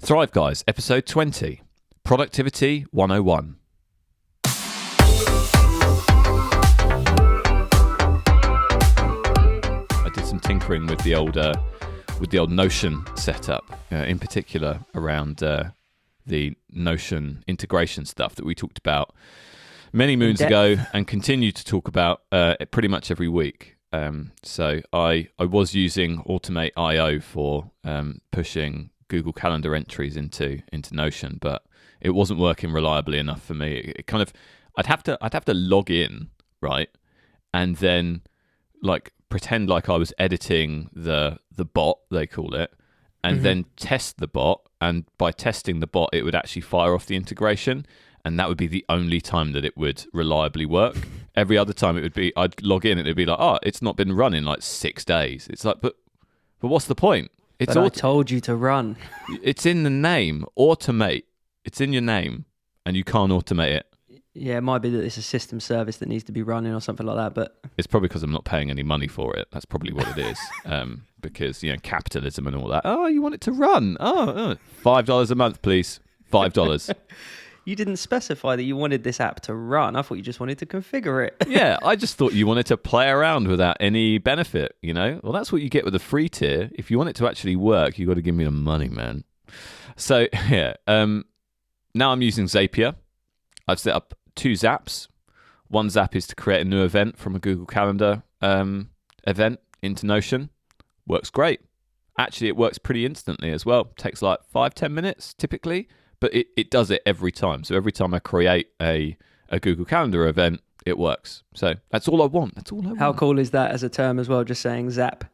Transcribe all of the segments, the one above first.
Thrive Guys, episode 20, Productivity 101. I did some tinkering with the old Notion setup, in particular around the Notion integration stuff that we talked about many moons ago and continue to talk about pretty much every week. So I was using Automate.io for pushing Google Calendar entries into Notion, but it wasn't working reliably enough for me. It kind of I'd have to log in, right, and then like pretend like I was editing the bot, they call it, and then test the bot, and by testing the bot it would actually fire off the integration, and that would be the only time that it would reliably work. Every other time I'd log in and it'd be like, oh, it's not been run in like 6 days. It's like, but what's the point? But I told you to run. It's in the name, automate. It's in your name, and you can't automate it. Yeah, it might be that it's a system service that needs to be running or something like that, but it's probably because I'm not paying any money for it. That's probably what it is. Because, capitalism and all that. Oh, you want it to run? $5 a month, please. $5. You didn't specify that you wanted this app to run. I thought you just wanted to configure it. Yeah, I just thought you wanted to play around without any benefit, Well, that's what you get with a free tier. If you want it to actually work, you got to give me the money, man. So, yeah. Now I'm using Zapier. I've set up 2 Zaps. One Zap is to create a new event from a Google Calendar event into Notion. Works great. Actually, it works pretty instantly as well. Takes like 5-10 minutes typically. But it does it every time. So every time I create a Google Calendar event, it works. So that's all I want. How cool is that as a term as well? Just saying zap.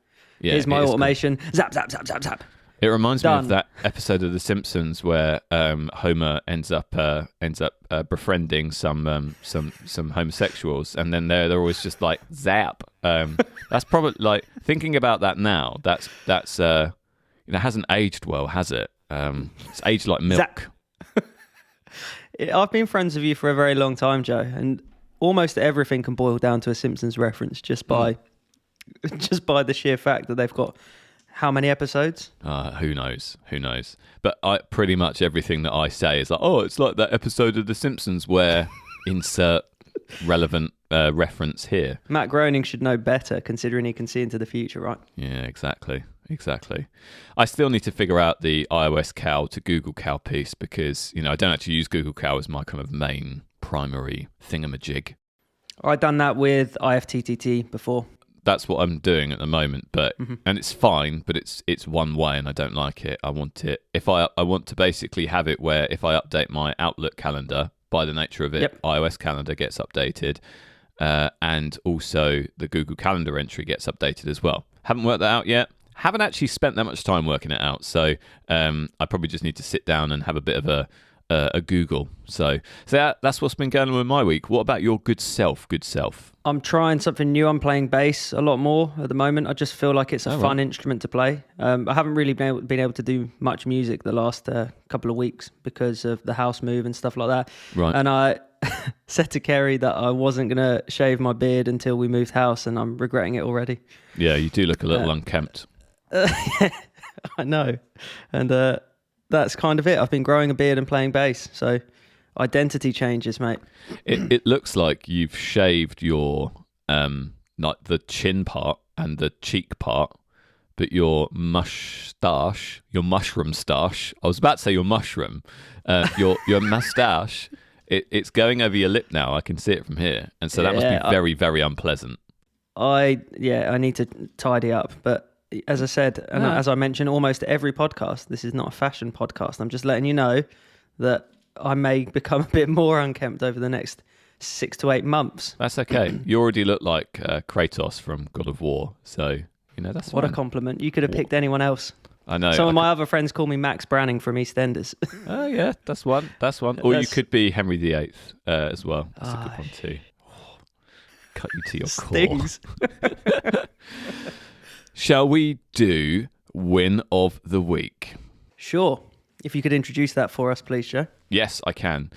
Yeah, here's my automation. Cool. Zap, zap, zap, zap, zap. It reminds me of that episode of The Simpsons where Homer ends up befriending some homosexuals, and then they're always just like zap. That's probably like thinking about that now. That's hasn't aged well, has it? It's aged like milk. Zap. I've been friends with you for a very long time, Joe, and almost everything can boil down to a Simpsons reference just by the sheer fact that they've got how many episodes? Who knows? But pretty much everything that I say is like, oh, it's like that episode of The Simpsons where insert relevant reference here. Matt Groening should know better, considering he can see into the future, right? Yeah, exactly. I still need to figure out the iOS Cal to Google Cal piece because, I don't actually use Google Cal as my kind of main primary thingamajig. I've done that with IFTTT before. That's what I'm doing at the moment, but and it's fine, but it's one way and I don't like it. I want it, if I want to basically have it where if I update my Outlook calendar, by the nature of it, iOS calendar gets updated, and also the Google Calendar entry gets updated as well. Haven't worked that out yet. Haven't actually spent that much time working it out, so I probably just need to sit down and have a bit of a Google. So that's what's been going on with my week. What about your good self? I'm trying something new. I'm playing bass a lot more at the moment. I just feel like it's a fun instrument to play. I haven't really been able to do much music the last couple of weeks because of the house move and stuff like that. Right. And I said to Kerry that I wasn't going to shave my beard until we moved house, and I'm regretting it already. Yeah, you do look a little unkempt. I know. And that's kind of it. I've been growing a beard and playing bass. So identity changes, mate. It looks like you've shaved your like the chin part and the cheek part, but your mushroom stash. I was about to say your mushroom. Your mustache. It's going over your lip now. I can see it from here, and so that must be very, very unpleasant. I need to tidy up, but as I said, and as I mentioned, almost every podcast, this is not a fashion podcast. I'm just letting you know that I may become a bit more unkempt over the next 6 to 8 months. That's okay. You already look like Kratos from God of War, so that's what fine. A compliment. You could have picked anyone else. I know. Some of my other friends call me Max Branning from EastEnders. Oh yeah, that's one. Or you could be Henry VIII as well. That's a good one too. Cut you to your Stings. core. Shall we do Win of the Week? Sure. If you could introduce that for us, please, Joe. Yes, I can.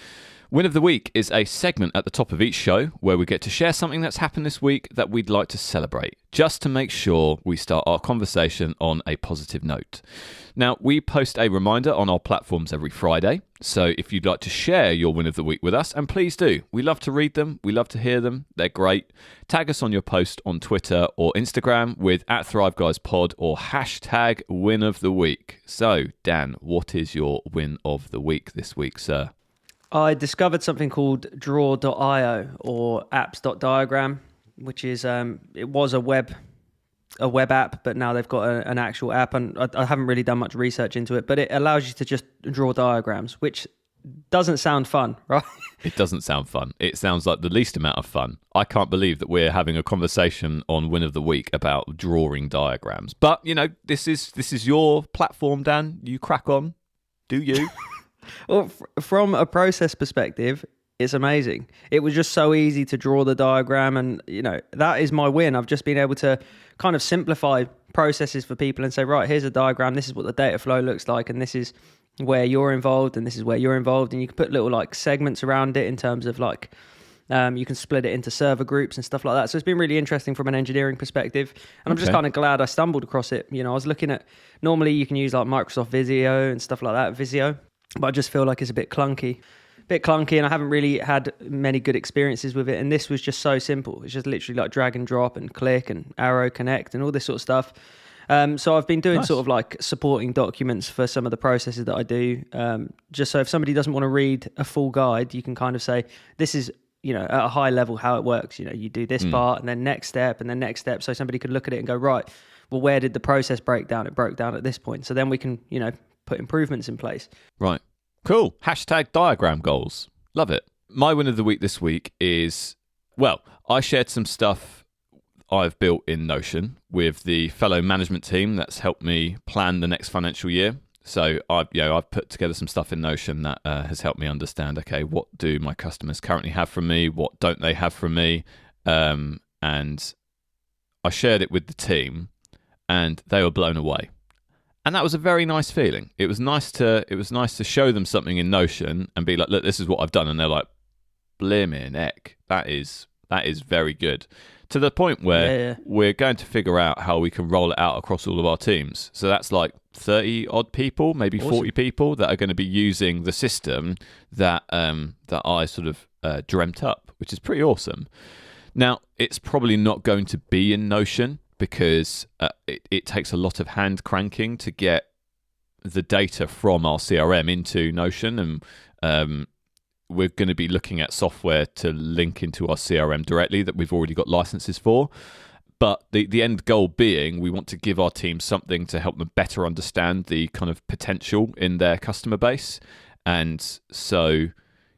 Win of the Week is a segment at the top of each show where we get to share something that's happened this week that we'd like to celebrate, just to make sure we start our conversation on a positive note. Now, we post a reminder on our platforms every Friday, so if you'd like to share your Win of the Week with us, and please do. We love to read them, we love to hear them, they're great. Tag us on your post on Twitter or Instagram with @ThriveGuysPod or hashtag Win of the Week. So, Dan, what is your Win of the Week this week, sir? I discovered something called Draw.io or apps.diagram, which is it was a web app, but now they've got an actual app, and I haven't really done much research into it, but it allows you to just draw diagrams, which doesn't sound fun, right? It doesn't sound fun. It sounds like the least amount of fun. I can't believe that we're having a conversation on Win of the Week about drawing diagrams. But, you know, this is your platform, Dan. You crack on. Do you? Well, from a process perspective, it's amazing. It was just so easy to draw the diagram, and you know, that is my win. I've just been able to kind of simplify processes for people and say, right, here's a diagram, this is what the data flow looks like, and this is where you're involved, and this is where you're involved, and you can put little like segments around it in terms of like you can split it into server groups and stuff like that. So it's been really interesting from an engineering perspective, and I'm just kind of glad I stumbled across it. You know, I was looking at, normally you can use like Microsoft Visio and stuff like that, Visio, but I just feel like it's a bit clunky, and I haven't really had many good experiences with it. And this was just so simple. It's just literally like drag and drop and click and arrow connect and all this sort of stuff. So I've been doing sort of like supporting documents for some of the processes that I do. Just so if somebody doesn't want to read a full guide, you can kind of say, this is, you know, at a high level how it works. You know, you do this part and then next step and then next step. So somebody could look at it and go, right, well, where did the process break down? It broke down at this point. So then we can, you know, put improvements in place. Right. Cool. Hashtag diagram goals. Love it. My win of the week this week is, well, I shared some stuff I've built in Notion with the fellow management team that's helped me plan the next financial year. So I've put together some stuff in Notion that has helped me understand, okay, what do my customers currently have from me? What don't they have from me? And I shared it with the team and they were blown away. And that was a very nice feeling. It was nice to show them something in Notion and be like, look, this is what I've done. And they're like, blimmin' heck, that is very good. To the point where we're going to figure out how we can roll it out across all of our teams. So that's like 30 odd people, maybe awesome. 40 people that are going to be using the system that I sort of dreamt up, which is pretty awesome. Now, it's probably not going to be in Notion, because it takes a lot of hand cranking to get the data from our CRM into Notion, and we're going to be looking at software to link into our CRM directly that we've already got licenses for. But the end goal being, we want to give our team something to help them better understand the kind of potential in their customer base. And so,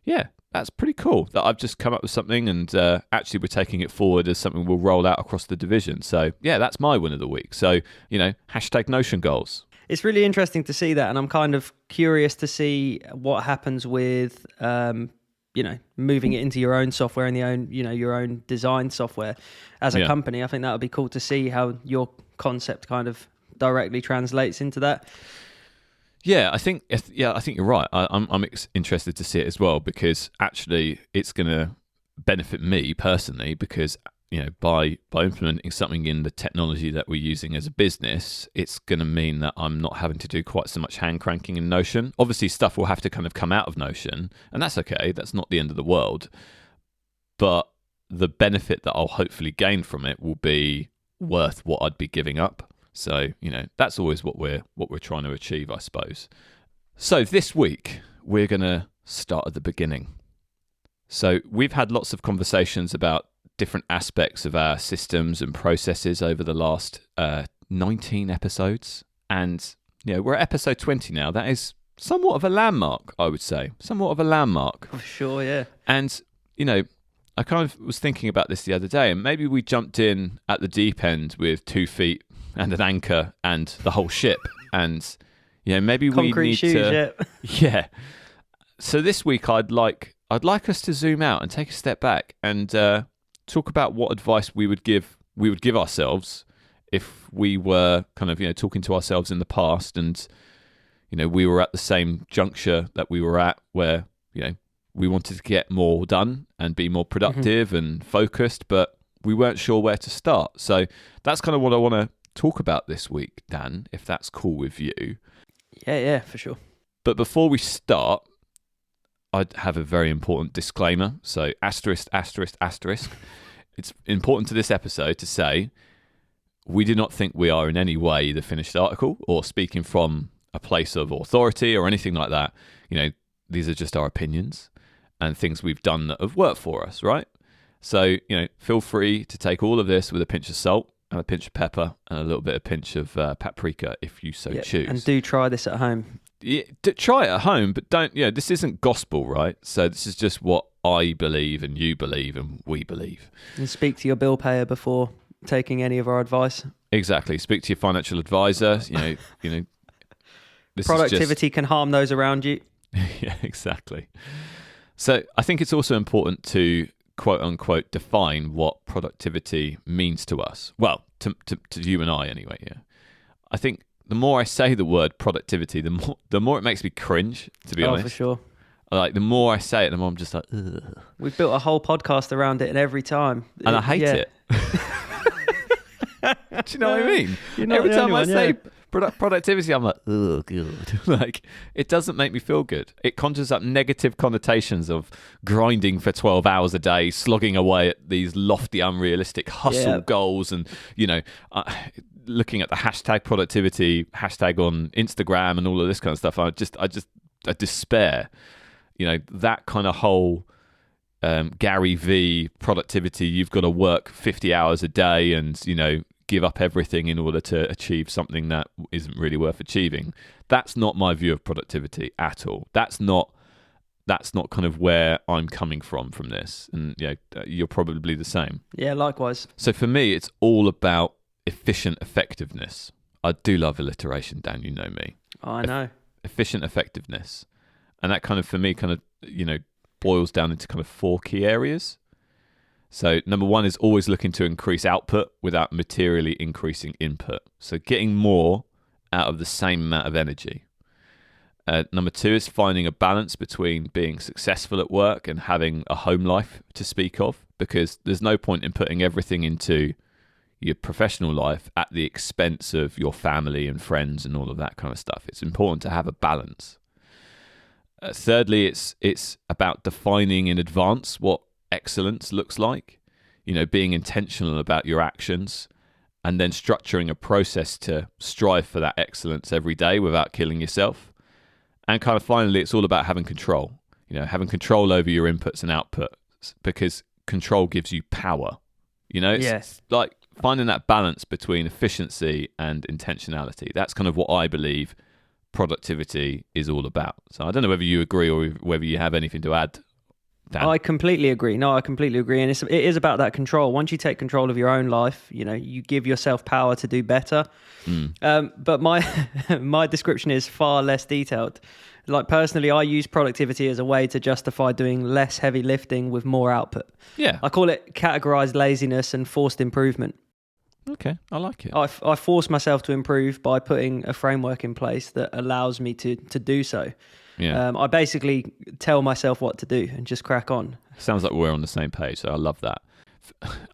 yeah, that's pretty cool that I've just come up with something, and actually we're taking it forward as something we'll roll out across the division. So yeah, that's my win of the week. So, you know, hashtag Notion goals. It's really interesting to see that, and I'm kind of curious to see what happens with, you know, moving it into your own software and your own design software as a company. I think that would be cool to see how your concept kind of directly translates into that. Yeah, I think you're right. I'm interested to see it as well, because actually it's going to benefit me personally, because, you know, by implementing something in the technology that we're using as a business, it's going to mean that I'm not having to do quite so much hand cranking in Notion. Obviously, stuff will have to kind of come out of Notion, and that's okay. That's not the end of the world. But the benefit that I'll hopefully gain from it will be worth what I'd be giving up. So, you know, that's always what we're trying to achieve, I suppose. So this week, we're going to start at the beginning. So we've had lots of conversations about different aspects of our systems and processes over the last 19 episodes. And, you know, we're at episode 20 now. That is somewhat of a landmark, I would say. Somewhat of a landmark. For sure, yeah. And, you know, I kind of was thinking about this the other day, and maybe we jumped in at the deep end with 2 feet and an anchor and the whole ship. And, you know, maybe concrete we need shoes, to... Yeah. So this week I'd like us to zoom out and take a step back and talk about what advice we would give ourselves if we were kind of, you know, talking to ourselves in the past, and, you know, we were at the same juncture that we were at, where, you know, we wanted to get more done and be more productive and focused, but we weren't sure where to start. So that's kind of what I want to talk about this week, Dan, if that's cool with you. Yeah, for sure. But before we start, I'd have a very important disclaimer. So asterisk. It's important to this episode to say we do not think we are in any way the finished article or speaking from a place of authority or anything like that. You know, these are just our opinions and things we've done that have worked for us, right? So, you know, feel free to take all of this with a pinch of salt and a pinch of pepper and a little bit of pinch of paprika if you so choose. And do try this at home. Yeah, try it at home, but don't, this isn't gospel, right? So this is just what I believe and you believe and we believe. And speak to your bill payer before taking any of our advice. Exactly. Speak to your financial advisor. This productivity can harm those around you. Yeah, exactly. So I think it's also important to quote unquote define what productivity means to us. Well, to you and I anyway. Yeah, I think the more I say the word productivity, the more it makes me cringe. To be honest, for sure. Like the more I say it, the more I'm just like, ugh. We've built a whole podcast around it, and every time, and I hate it. Do you know what I mean? Every time I say productivity, I'm like, oh, good. Like, it doesn't make me feel good. It conjures up negative connotations of grinding for 12 hours a day, slogging away at these lofty, unrealistic hustle goals, and, looking at the hashtag productivity, hashtag on Instagram and all of this kind of stuff. I despair. That kind of whole Gary V productivity, you've got to work 50 hours a day and, give up everything in order to achieve something that isn't really worth achieving. That's not my view of productivity at all. That's not kind of where I'm coming from this. And you're probably the same. Yeah, likewise. So for me, it's all about efficient effectiveness. I do love alliteration, Dan, you know me. Oh, I know. Efficient effectiveness. And that kind of, for me, boils down into kind of 4 key areas. So number 1 is always looking to increase output without materially increasing input. So getting more out of the same amount of energy. Number 2 is finding a balance between being successful at work and having a home life to speak of, because there's no point in putting everything into your professional life at the expense of your family and friends and all of that kind of stuff. It's important to have a balance. Thirdly, it's about defining in advance what excellence looks like, being intentional about your actions and then structuring a process to strive for that excellence every day without killing yourself. And kind of finally, it's all about having control, having control over your inputs and outputs, because control gives you power. It's like finding that balance between efficiency and intentionality. That's kind of what I believe productivity is all about. So I don't know whether you agree or whether you have anything to add, Dan. I completely agree. No, I completely agree. And it is about that control. Once you take control of your own life, you give yourself power to do better. But my description is far less detailed. Like personally, I use productivity as a way to justify doing less heavy lifting with more output. Yeah. I call it categorized laziness and forced improvement. Okay, I like it. I force myself to improve by putting a framework in place that allows me to do so. Yeah. I basically tell myself what to do and just crack on. Sounds like we're on the same page, so I love that.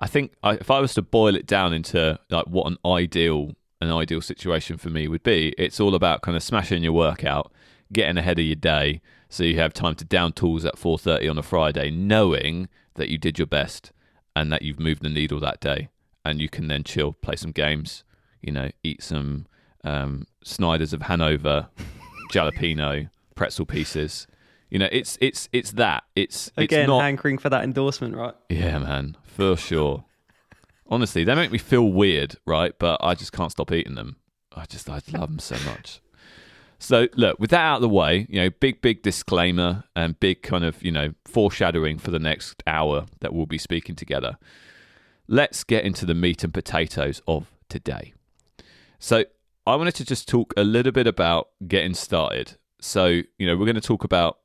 I think if I was to boil it down into like what an ideal situation for me would be, it's all about kind of smashing your workout, getting ahead of your day, so you have time to down tools at 4:30 on a Friday, knowing that you did your best and that you've moved the needle that day, and you can then chill, play some games, eat some Snyder's of Hanover, jalapeno, pretzel pieces. It's that. It's not hankering for that endorsement, right? Yeah, man, for sure. Honestly, they make me feel weird, right? But I just can't stop eating them. I love them so much. So look, with that out of the way, big disclaimer and big kind of, foreshadowing for the next hour that we'll be speaking together. Let's get into the meat and potatoes of today. So I wanted to just talk a little bit about getting started. So, we're going to talk about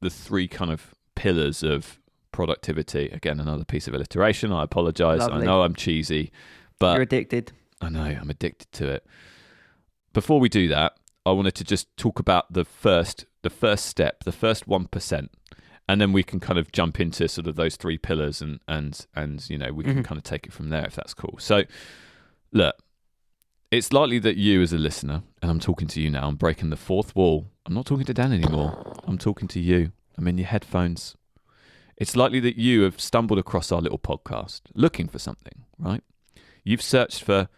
the 3 kind of pillars of productivity. Again, another piece of alliteration. I apologize. Lovely. I know I'm cheesy, but you're addicted. I know I'm addicted to it. Before we do that, I wanted to just talk about the first step, the first 1%. and then we can kind of jump into sort of those 3 pillars, and we can kind of take it from there, if that's cool. So look, it's likely that you as a listener, and I'm talking to you now, I'm breaking the 4th wall. I'm not talking to Dan anymore. I'm talking to you. I'm in your headphones. It's likely that you have stumbled across our little podcast looking for something, right? You've searched for,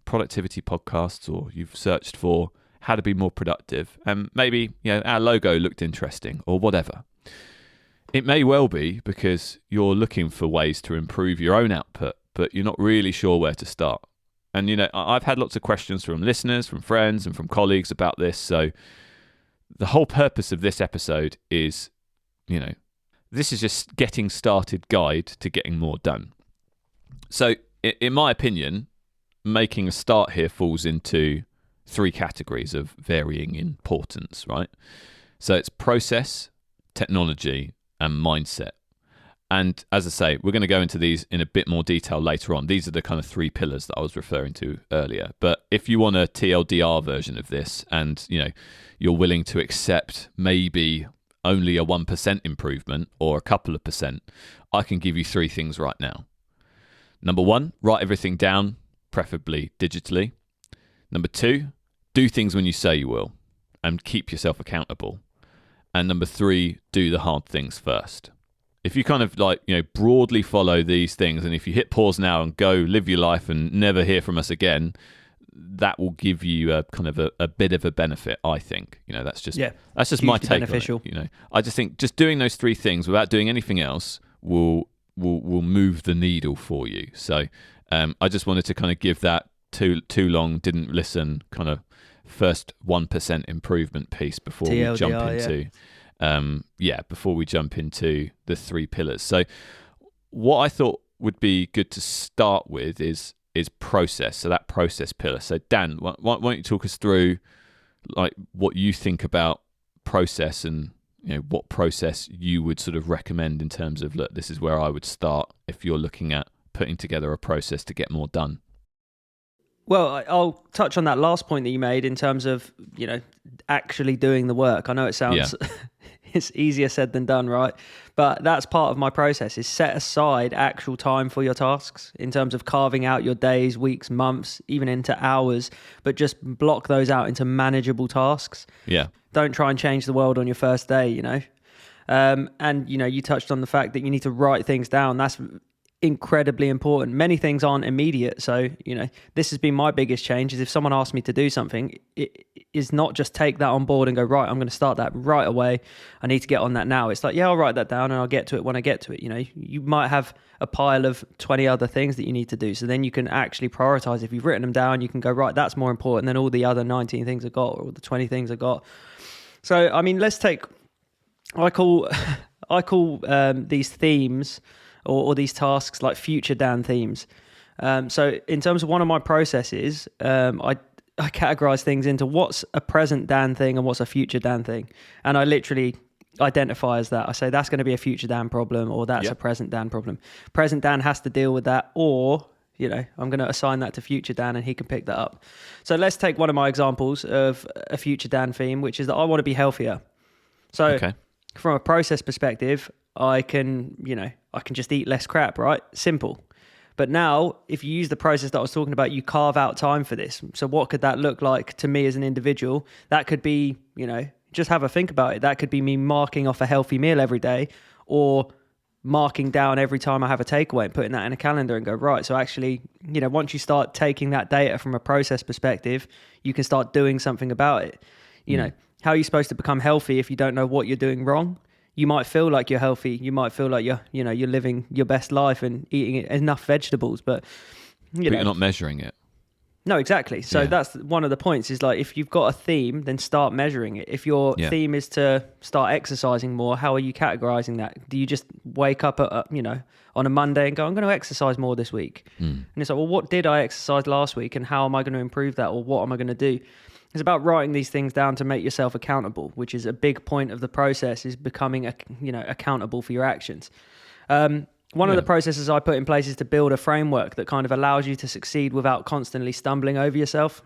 productivity podcasts, or you've searched for how to be more productive, and maybe, our logo looked interesting or whatever. It may well be because you're looking for ways to improve your own output, but you're not really sure where to start. And, I've had lots of questions from listeners, from friends, and from colleagues about this. So the whole purpose of this episode is, this is just getting started guide to getting more done. So in my opinion, making a start here falls into 3 categories of varying importance, right? So it's process, technology, and mindset. And as I say, we're going to go into these in a bit more detail later on. These are the kind of 3 pillars that I was referring to earlier. But if you want a TLDR version of this, and you're willing to accept maybe only a 1% improvement or a couple of percent, I can give you 3 things right now. Number 1, write everything down, preferably digitally. Number 2, do things when you say you will and keep yourself accountable. And number 3, do the hard things first. If you kind of broadly follow these things, and if you hit pause now and go live your life and never hear from us again, that will give you a kind of a bit of a benefit, I think. That's just my take beneficial. on it. I just think just doing those 3 things without doing anything else will move the needle for you. So I just wanted to kind of give that too long, didn't listen kind of first 1% improvement piece before TLDR, we jump into before we jump into the 3 pillars. So what I thought would be good to start with is process. So that process pillar. So Dan, why don't you talk us through what you think about process, and what process you would sort of recommend in terms of, look, this is where I would start if you're looking at putting together a process to get more done. Well, I'll touch on that last point that you made in terms of, actually doing the work. I know it sounds it's easier said than done, right? But that's part of my process, is set aside actual time for your tasks in terms of carving out your days, weeks, months, even into hours, but just block those out into manageable tasks. Yeah. Don't try and change the world on your first day, And, you touched on the fact that you need to write things down. That's incredibly important. Many things aren't immediate. So, this has been my biggest change, is if someone asks me to do something, it is not just take that on board and go, right, I'm going to start that right away. I need to get on that now. It's like, I'll write that down and I'll get to it when I get to it. You might have a pile of 20 other things that you need to do. So then you can actually prioritize. If you've written them down, you can go, right, that's more important than all the other 19 things I got, or the 20 things I got. So, let's take, I call these themes or these tasks like future Dan themes. So in terms of one of my processes, I categorize things into what's a present Dan thing and what's a future Dan thing. And I literally identify as that. I say that's going to be a future Dan problem, or that's a present Dan problem. Present Dan has to deal with that, or, I'm going to assign that to future Dan and he can pick that up. So let's take one of my examples of a future Dan theme, which is that I want to be healthier. So from a process perspective, I can just eat less crap, right? Simple. But now, if you use the process that I was talking about, you carve out time for this. So what could that look like to me as an individual? That could be, just have a think about it. That could be me marking off a healthy meal every day, or marking down every time I have a takeaway and putting that in a calendar and go, right, so actually, once you start taking that data from a process perspective, you can start doing something about it. How are you supposed to become healthy if you don't know what you're doing wrong? You might feel like you're healthy. You might feel like you're living your best life and eating enough vegetables, but you're not measuring it. No, exactly. So that's one of the points, is like, if you've got a theme, then start measuring it. If your theme is to start exercising more, how are you categorizing that? Do you just wake up on a Monday and go, I'm going to exercise more this week? And it's like, well, what did I exercise last week and how am I going to improve that, or what am I going to do? It's about writing these things down to make yourself accountable, which is a big point of the process, is becoming accountable for your actions. One of the processes I put in place is to build a framework that kind of allows you to succeed without constantly stumbling over yourself.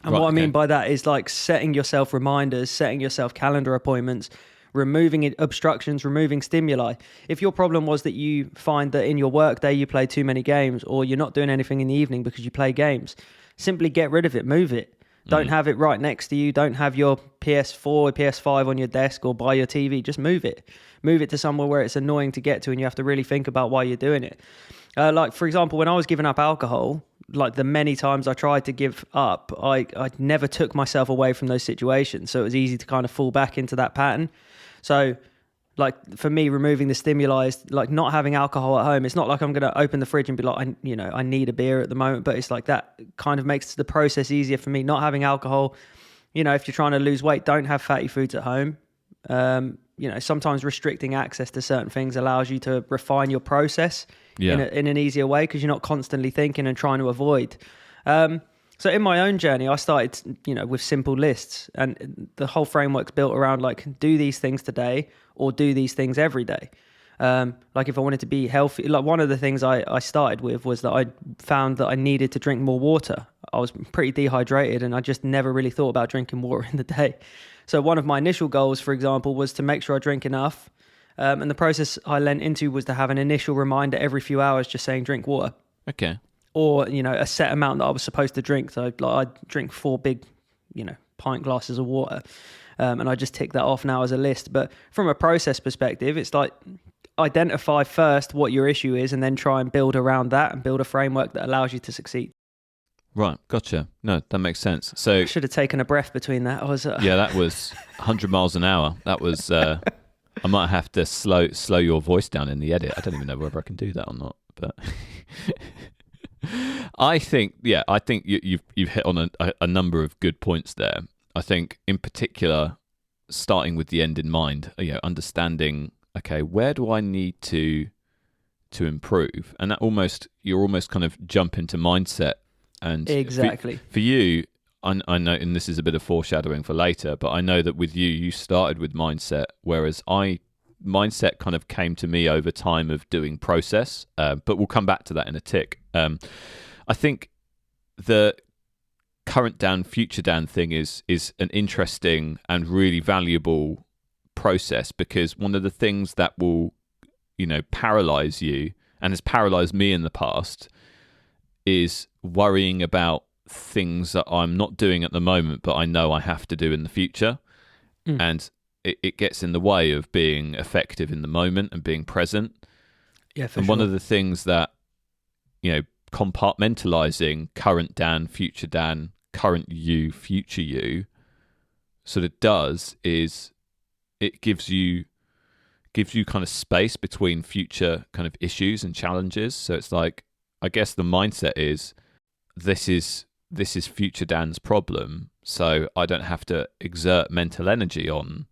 And what I mean by that is like setting yourself reminders, setting yourself calendar appointments, removing obstructions, removing stimuli. If your problem was that you find that in your work day you play too many games, or you're not doing anything in the evening because you play games, simply get rid of it, move it. Don't have it right next to you. Don't have your PS4 or PS5 on your desk or by your TV. Just move it. Move it to somewhere where it's annoying to get to and you have to really think about why you're doing it. Like, for example, when I was giving up alcohol, like the many times I tried to give up, I never took myself away from those situations. So it was easy to kind of fall back into that pattern. So like for me, removing the stimuli is like not having alcohol at home. It's not like I'm going to open the fridge and be like, I need a beer at the moment, but it's like that kind of makes the process easier for me. Not having alcohol, if you're trying to lose weight, don't have fatty foods at home. Sometimes restricting access to certain things allows you to refine your process in an easier way because you're not constantly thinking and trying to avoid. So in my own journey, I started, with simple lists, and the whole framework's built around like, do these things today or do these things every day. Like if I wanted to be healthy, like one of the things I started with was that I found that I needed to drink more water. I was pretty dehydrated and I just never really thought about drinking water in the day. So one of my initial goals, for example, was to make sure I drink enough. And the process I lent into was to have an initial reminder every few hours just saying drink water. Okay. Or, a set amount that I was supposed to drink. So like I'd drink 4 big, pint glasses of water. And I just tick that off now as a list. But from a process perspective, it's like identify first what your issue is and then try and build around that and build a framework that allows you to succeed. Right, gotcha. No, that makes sense. So I should have taken a breath between that. Yeah, that was 100 miles an hour. That was. I might have to slow your voice down in the edit. I don't even know whether I can do that or not. But I think you've hit on a number of good points there. I think in particular, starting with the end in mind. Understanding. Okay, where do I need to improve? And that you're almost kind of jump into mindset. And exactly for you, I know, and this is a bit of foreshadowing for later, but I know that with you started with mindset, whereas mindset kind of came to me over time of doing process. But we'll come back to that in a tick. I think the current Dan, future Dan thing is an interesting and really valuable process, because one of the things that will, paralyze you and has paralyzed me in the past is worrying about things that I'm not doing at the moment, but I know I have to do in the future. And it gets in the way of being effective in the moment and being present. Yeah, for and sure. One of the things that, compartmentalizing current Dan, future Dan, current you, future you, sort of does is it gives you kind of space between future kind of issues and challenges. So it's like, I guess the mindset is this is future Dan's problem, so I don't have to exert mental energy on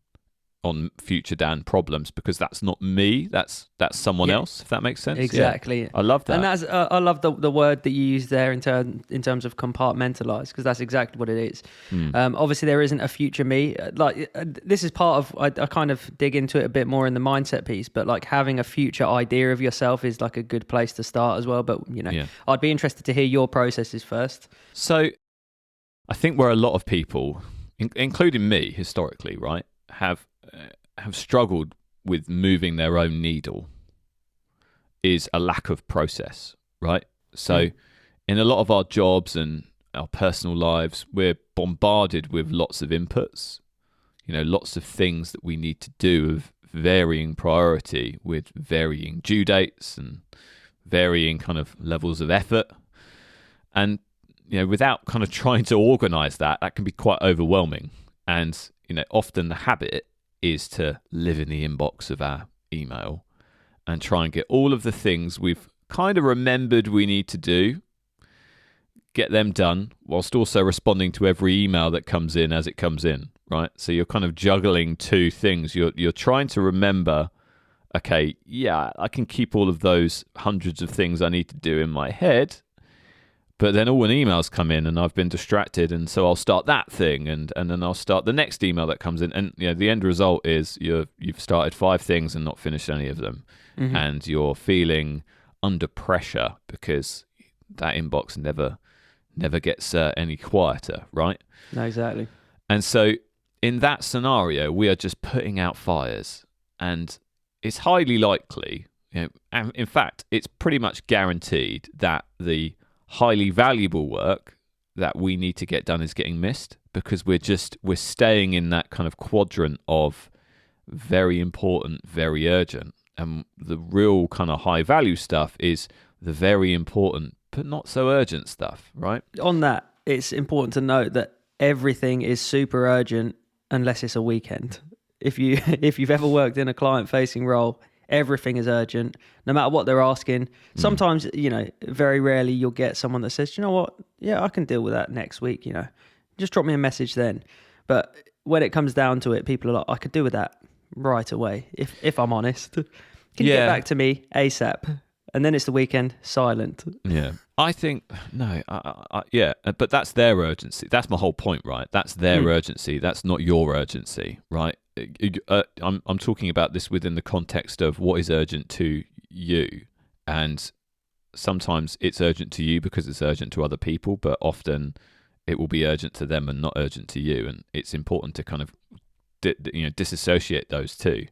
future Dan problems, because that's not me, that's someone else, if that makes sense. Exactly. Yeah. I love that. And that's I love the word that you use there in terms of compartmentalize, because that's exactly what it is. Obviously there isn't a future me. Like this is part of, I kind of dig into it a bit more in the mindset piece, but like having a future idea of yourself is like a good place to start as well. But I'd be interested to hear your processes first. So I think where a lot of people, including me historically, right, have struggled with moving their own needle is a lack of process, right? So in a lot of our jobs and our personal lives, we're bombarded with lots of inputs, lots of things that we need to do of varying priority, with varying due dates and varying kind of levels of effort. And, without kind of trying to organize that can be quite overwhelming. And, often the habit is to live in the inbox of our email and try and get all of the things we've kind of remembered we need to do, get them done, whilst also responding to every email that comes in as it comes in, right? So you're kind of juggling two things. You're trying to remember, okay, yeah, I can keep all of those hundreds of things I need to do in my head, but then all when emails come in and I've been distracted, and so I'll start that thing and then I'll start the next email that comes in, and the end result is you've started 5 things and not finished any of them, and you're feeling under pressure because that inbox never gets any quieter, right? No, exactly. And so in that scenario, we are just putting out fires, and it's highly likely, and in fact, it's pretty much guaranteed that the highly valuable work that we need to get done is getting missed, because we're staying in that kind of quadrant of very important, very urgent. And the real kind of high value stuff is the very important but not so urgent stuff, right? On that, it's important to note that everything is super urgent unless it's a weekend. If you've ever worked in a client-facing role, everything is urgent, no matter what they're asking. Sometimes, very rarely you'll get someone that says, you know what, yeah, I can deal with that next week, just drop me a message then. But when it comes down to it, people are like, I could do with that right away, if I'm honest. Can you get back to me ASAP? And then it's the weekend, silent. Yeah. I think, no, yeah, but that's their urgency. That's my whole point, right? That's their urgency. That's not your urgency, right? I'm talking about this within the context of what is urgent to you. And sometimes it's urgent to you because it's urgent to other people, but often it will be urgent to them and not urgent to you. And it's important to kind of disassociate those two.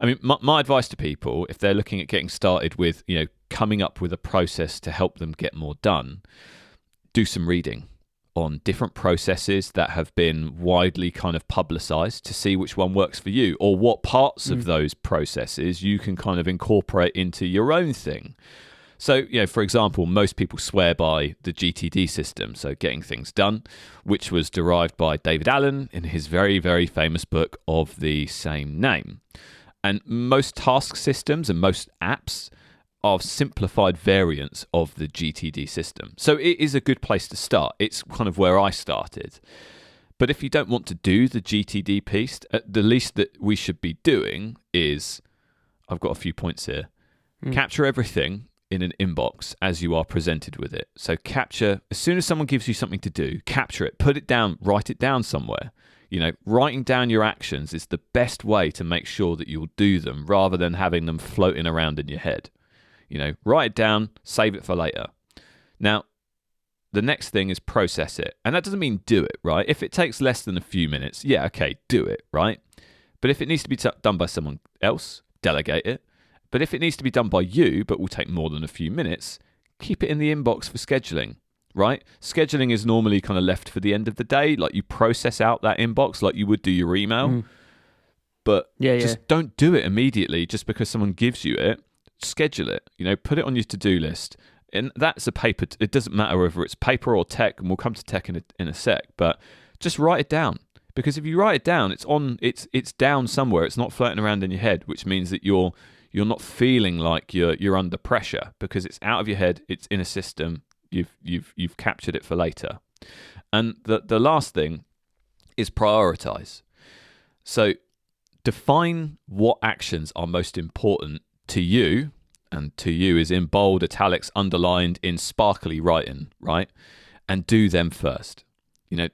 I mean, my advice to people, if they're looking at getting started with, coming up with a process to help them get more done, do some reading on different processes that have been widely kind of publicized to see which one works for you, or what parts of those processes you can kind of incorporate into your own thing. So, for example, most people swear by the GTD system, so getting things done, which was derived by David Allen in his very, very famous book of the same name. And most task systems and most apps are simplified variants of the GTD system. So it is a good place to start. It's kind of where I started. But if you don't want to do the GTD piece, the least that we should be doing is, I've got a few points here, capture everything in an inbox as you are presented with it. So capture, as soon as someone gives you something to do, capture it, put it down, write it down somewhere. Writing down your actions is the best way to make sure that you'll do them rather than having them floating around in your head. Write it down, save it for later. Now, the next thing is process it. And that doesn't mean do it, right? If it takes less than a few minutes, yeah, okay, do it, right? But if it needs to be done by someone else, delegate it. But if it needs to be done by you, but will take more than a few minutes, keep it in the inbox for scheduling. Right? Scheduling is normally kind of left for the end of the day. Like you process out that inbox like you would do your email. But just don't do it immediately just because someone gives you it. Schedule it. Put it on your to-do list. And that's a paper. It doesn't matter whether it's paper or tech, and we'll come to tech in a sec. But just write it down. Because if you write it down, it's down somewhere. It's not floating around in your head, which means that you're not feeling like you're under pressure because it's out of your head. It's in a system. You've captured it for later. And the last thing is prioritize. So define what actions are most important to you, and to you is in bold, italics, underlined, in sparkly writing, right? And do them first.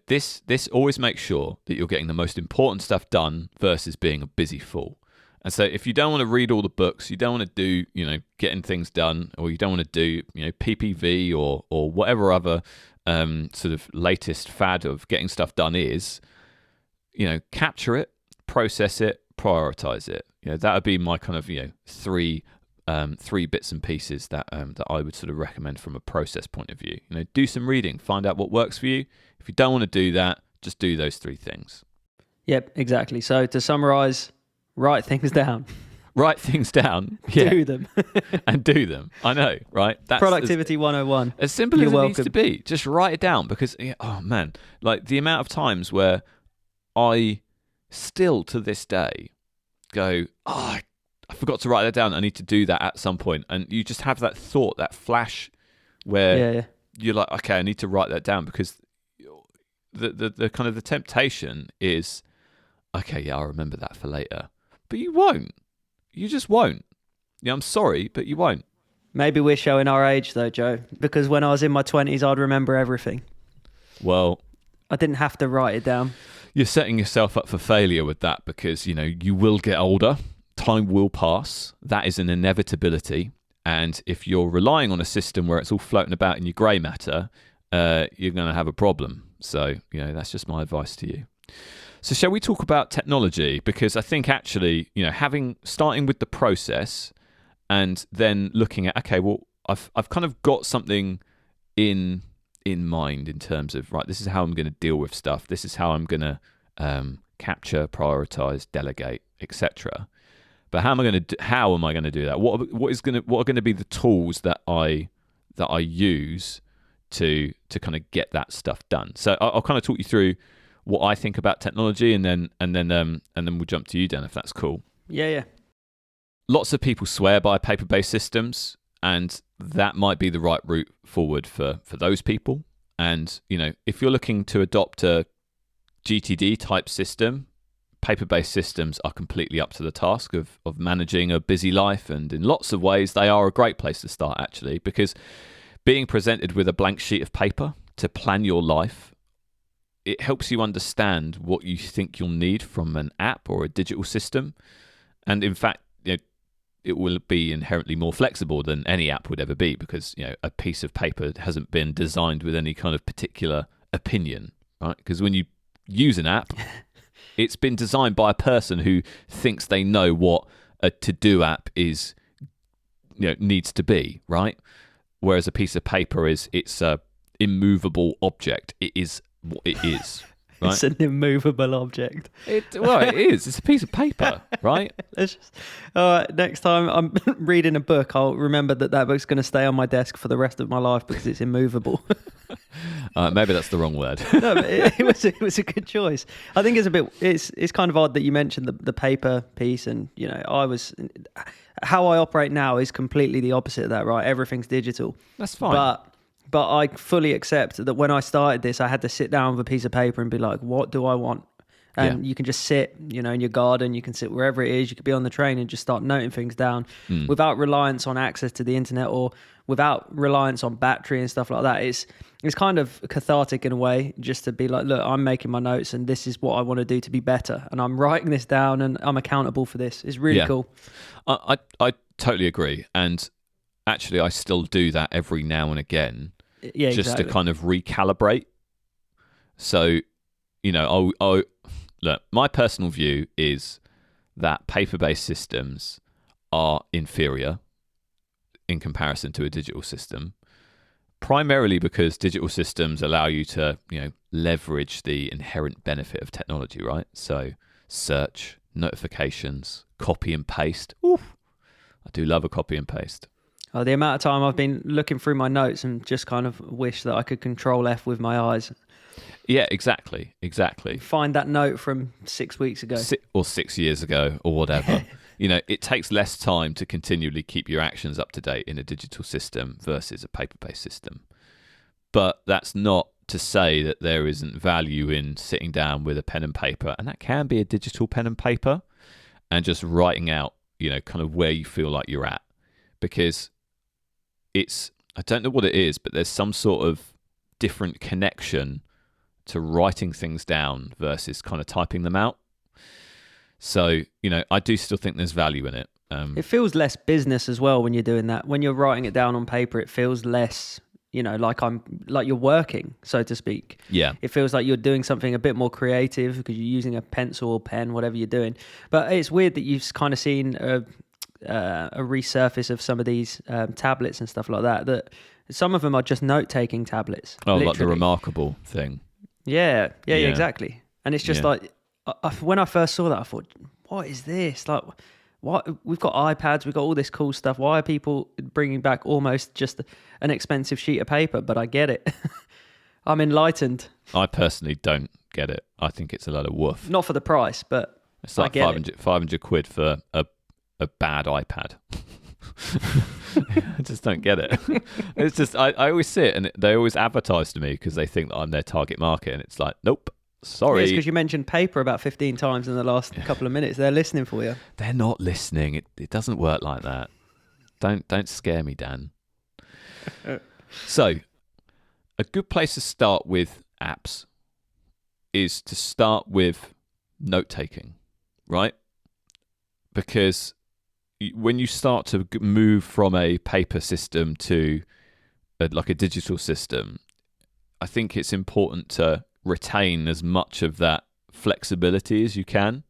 This always makes sure that you're getting the most important stuff done versus being a busy fool. And so if you don't want to read all the books, you don't want to do, getting things done, or you don't want to do, PPV or whatever other sort of latest fad of getting stuff done is, capture it, process it, prioritize it. That would be my kind of, three bits and pieces that I would sort of recommend from a process point of view. Do some reading, find out what works for you. If you don't want to do that, just do those three things. Yep, exactly. So to summarize, write things down. Write things down. Yeah. Do them. And do them. I know, right? That's Productivity 101. As simple as it needs to be. Just write it down because, oh man, like the amount of times where I still to this day go, I forgot to write that down. I need to do that at some point. And you just have that thought, that flash where you're like, okay, I need to write that down because the kind of the temptation is, okay, yeah, I'll remember that for later. But you won't. You just won't. I'm sorry, but you won't. Maybe we're showing our age though, Joe, because when I was in my 20s, I'd remember everything. Well, I didn't have to write it down. You're setting yourself up for failure with that because, you will get older. Time will pass. That is an inevitability. And if you're relying on a system where it's all floating about in your grey matter, you're going to have a problem. So, that's just my advice to you. So shall we talk about technology? Because I think actually, starting with the process and then looking at, okay, well, I've kind of got something in mind in terms of, right, this is how I'm going to deal with stuff. This is how I'm going to capture, prioritize, delegate, etc. But how am I going to do that? What are going to be the tools that I use to kind of get that stuff done? So I'll kind of talk you through what I think about technology, and then we'll jump to you, Dan, if that's cool. Yeah. Lots of people swear by paper-based systems, and that might be the right route forward for those people. And if you're looking to adopt a GTD type system, paper-based systems are completely up to the task of managing a busy life, and in lots of ways they are a great place to start, actually, because being presented with a blank sheet of paper to plan your life, it helps you understand what you think you'll need from an app or a digital system. And in fact, it will be inherently more flexible than any app would ever be, because a piece of paper hasn't been designed with any kind of particular opinion, right? Because when you use an app, it's been designed by a person who thinks they know what a to-do app is, needs to be, right? Whereas a piece of paper it's a immovable object. It is what it is. Right? It's an immovable object. It is. It's a piece of paper, right? Next time I'm reading a book, I'll remember that book's going to stay on my desk for the rest of my life because it's immovable. Maybe that's the wrong word. No, but it was a good choice. I think it's kind of odd that you mentioned the paper piece, and how I operate now is completely the opposite of that, right? Everything's digital. That's fine. But I fully accept that when I started this, I had to sit down with a piece of paper and be like, what do I want? And you can just sit, in your garden, you can sit wherever it is, you could be on the train and just start noting things down without reliance on access to the internet or without reliance on battery and stuff like that. It's kind of cathartic in a way, just to be like, look, I'm making my notes and this is what I want to do to be better. And I'm writing this down and I'm accountable for this. It's really cool. I totally agree. And actually, I still do that every now and again. Yeah, just exactly. to kind of recalibrate. So, look, my personal view is that paper-based systems are inferior in comparison to a digital system, primarily because digital systems allow you to, leverage the inherent benefit of technology, right? So search, notifications, copy and paste. Oof, I do love a copy and paste. Oh, the amount of time I've been looking through my notes and just kind of wish that I could control F with my eyes. Yeah, exactly. Find that note from 6 weeks ago. Or 6 years ago or whatever. It takes less time to continually keep your actions up to date in a digital system versus a paper-based system. But that's not to say that there isn't value in sitting down with a pen and paper, and that can be a digital pen and paper, and just writing out, kind of where you feel like you're at. Because I don't know what it is, but there's some sort of different connection to writing things down versus kind of typing them out. So, I do still think there's value in it. It feels less business as well when you're doing that. When you're writing it down on paper, it feels less, like you're working, so to speak. Yeah. It feels like you're doing something a bit more creative because you're using a pencil or pen, whatever you're doing. But it's weird that you've kind of seen a resurface of some of these tablets and stuff like that some of them are just note-taking tablets. Literally. Like the Remarkable thing. Yeah, exactly. And it's just like, when I first saw that, I thought, what is this? Like, what? We've got iPads, we've got all this cool stuff. Why are people bringing back almost just an expensive sheet of paper? But I get it. I'm enlightened. I personally don't get it. I think it's a lot of woof. Not for the price, but it's like 500 quid for a bad iPad. I just don't get it. It's just I always see it, and they always advertise to me because they think that I'm their target market, and it's like, nope, sorry. It's because you mentioned paper about 15 times in the last couple of minutes. They're listening for you. They're not listening. It doesn't work like that. Don't scare me, Dan. So, a good place to start with apps is to start with note-taking, right? Because when you start to move from a paper system to a digital system, I think it's important to retain as much of that flexibility as you can.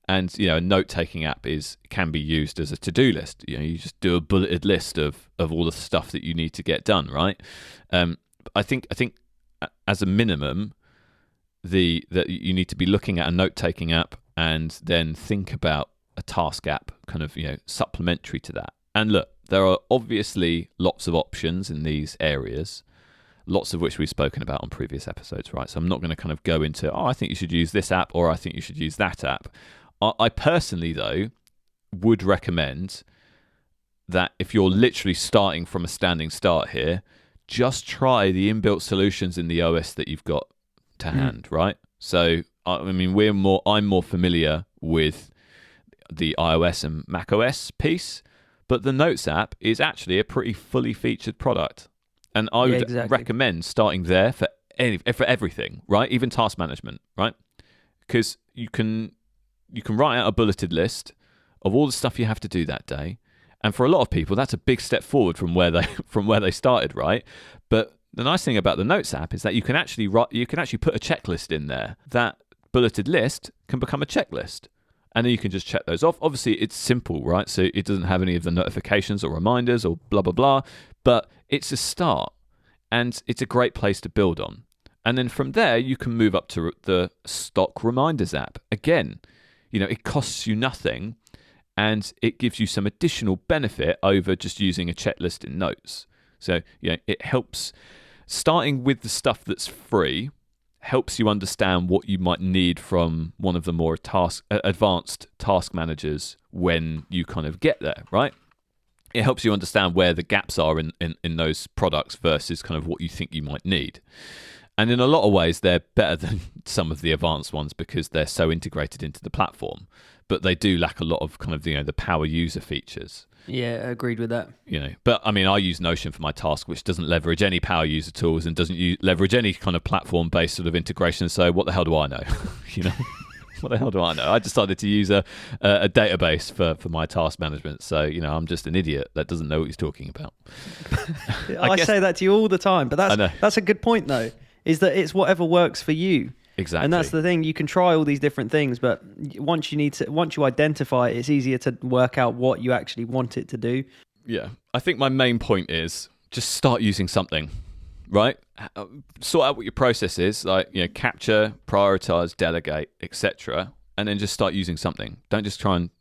And, a note-taking app can be used as a to-do list. You just do a bulleted list of all the stuff that you need to get done, right? I think as a minimum, that you need to be looking at a note-taking app and then think about a task app kind of, supplementary to that. And look, there are obviously lots of options in these areas, lots of which we've spoken about on previous episodes, right? So I'm not going to kind of go into, I think you should use this app or I think you should use that app. I personally, though, would recommend that if you're literally starting from a standing start here, just try the inbuilt solutions in the OS that you've got to hand, right? So, I mean, I'm more familiar with the iOS and macOS piece, but the Notes app is actually a pretty fully featured product. And I would recommend starting there for everything, right? Even task management, right? Because you can write out a bulleted list of all the stuff you have to do that day, and for a lot of people, that's a big step forward from where they started, right? But the nice thing about the Notes app is that you can actually put a checklist in there. That bulleted list can become a checklist, and then you can just check those off. Obviously, it's simple, right? So it doesn't have any of the notifications or reminders or blah blah blah, but it's a start, and it's a great place to build on. And then from there, you can move up to the stock Reminders app. Again, it costs you nothing, and it gives you some additional benefit over just using a checklist in Notes. So, it helps. Starting with the stuff that's free helps you understand what you might need from one of the more advanced task managers when you kind of get there, right? It helps you understand where the gaps are in those products versus kind of what you think you might need. And in a lot of ways, they're better than some of the advanced ones because they're so integrated into the platform. But they do lack a lot of kind of the power user features. Yeah, agreed with that. But I mean, I use Notion for my task, which doesn't leverage any power user tools and doesn't leverage any kind of platform-based sort of integration. So what the hell do I know? What the hell do I know? I decided to use a database for my task management. So, I'm just an idiot that doesn't know what he's talking about. I say that to you all the time, but that's a good point, though, is that it's whatever works for you. Exactly. And that's the thing. You can try all these different things, but once you identify it, it's easier to work out what you actually want it to do. Yeah. I think my main point is just start using something, right? Sort out what your process is, like, capture, prioritize, delegate, etc. And then just start using something. Don't just try and,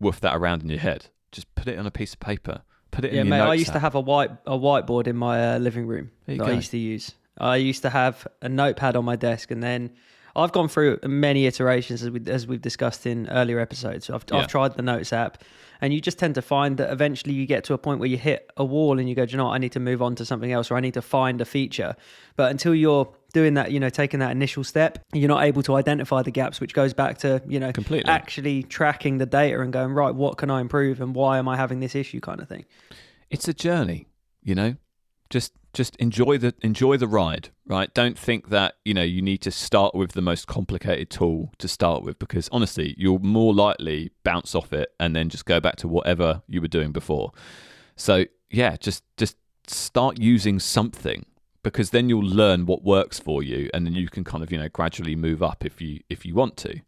woof that around in your head. Just put it on a piece of paper. Put it in your notes I used app. to have a whiteboard in my living room that I used to use. I used to have a notepad on my desk, and then I've gone through many iterations as we've discussed in earlier episodes. I've tried the Notes app, and you just tend to find that eventually you get to a point where you hit a wall and you go, do you know what? I need to move on to something else, or I need to find a feature. But until you're doing that, taking that initial step, you're not able to identify the gaps, which goes back to, completely actually tracking the data and going, right, what can I improve and why am I having this issue kind of thing. It's a journey, Just enjoy the ride, right? Don't think that, you need to start with the most complicated tool to start with, because honestly, you'll more likely bounce off it and then just go back to whatever you were doing before. So yeah, just start using something, because then you'll learn what works for you, and then you can kind of, gradually move up if you want to.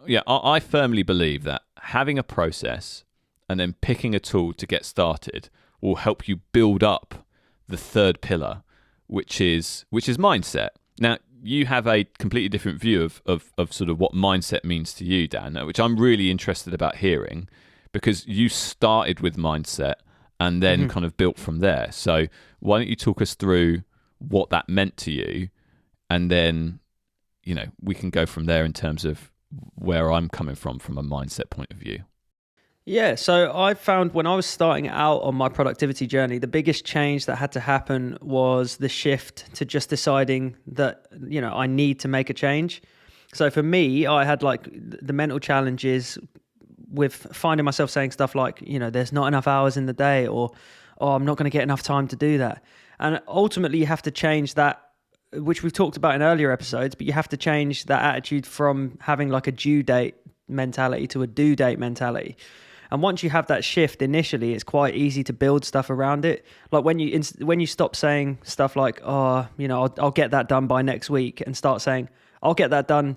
Yeah, I firmly believe that having a process and then picking a tool to get started will help you build up the third pillar, which is mindset. Now, you have a completely different view of sort of what mindset means to you, Dan, which I'm really interested about hearing, because you started with mindset and then kind of built from there. So why don't you talk us through what that meant to you, and then, we can go from there in terms of where I'm coming from a mindset point of view. Yeah, so I found when I was starting out on my productivity journey, the biggest change that had to happen was the shift to just deciding that, I need to make a change. So for me, I had like the mental challenges with finding myself saying stuff like, there's not enough hours in the day, or, oh, I'm not going to get enough time to do that. And ultimately you have to change that, which we've talked about in earlier episodes, but you have to change that attitude from having like a due date mentality to a do date mentality. And once you have that shift initially, it's quite easy to build stuff around it. Like when you stop saying stuff like, oh, I'll get that done by next week, and start saying, I'll get that done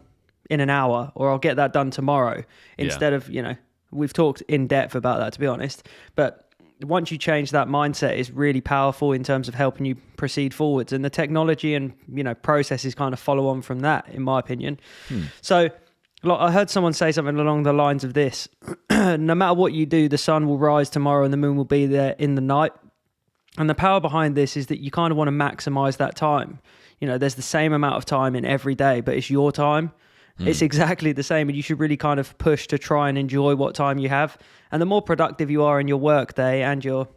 in an hour, or I'll get that done tomorrow, instead of, we've talked in depth about that, to be honest. But once you change that mindset, it's really powerful in terms of helping you proceed forwards. And the technology and, processes kind of follow on from that, in my opinion. So I heard someone say something along the lines of this: no matter what you do, the sun will rise tomorrow and the moon will be there in the night. And the power behind this is that you kind of want to maximize that time. There's the same amount of time in every day, but it's your time. It's exactly the same, and you should really kind of push to try and enjoy what time you have. And the more productive you are in your work day and your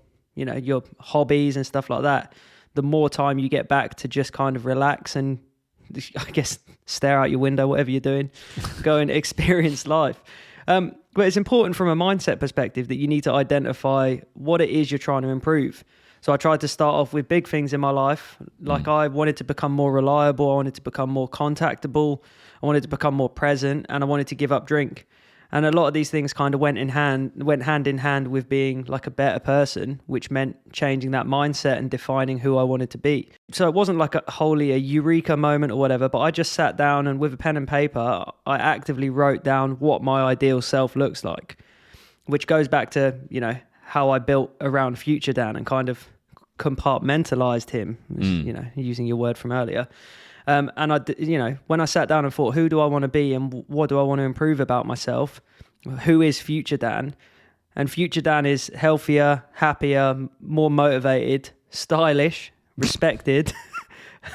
hobbies and stuff like that, the more time you get back to just kind of relax and, I guess, stare out your window, whatever you're doing, go and experience life. But it's important from a mindset perspective that you need to identify what it is you're trying to improve. So I tried to start off with big things in my life. Like I wanted to become more reliable. I wanted to become more contactable. I wanted to become more present, and I wanted to give up drink. And a lot of these things kind of went hand in hand with being like a better person, which meant changing that mindset and defining who I wanted to be. So it wasn't like wholly a eureka moment or whatever, but I just sat down and with a pen and paper, I actively wrote down what my ideal self looks like, which goes back to, how I built around Future Dan and kind of compartmentalized him, using your word from earlier. And when I sat down and thought, who do I want to be and what do I want to improve about myself? Who is Future Dan? And Future Dan is healthier, happier, more motivated, stylish, respected.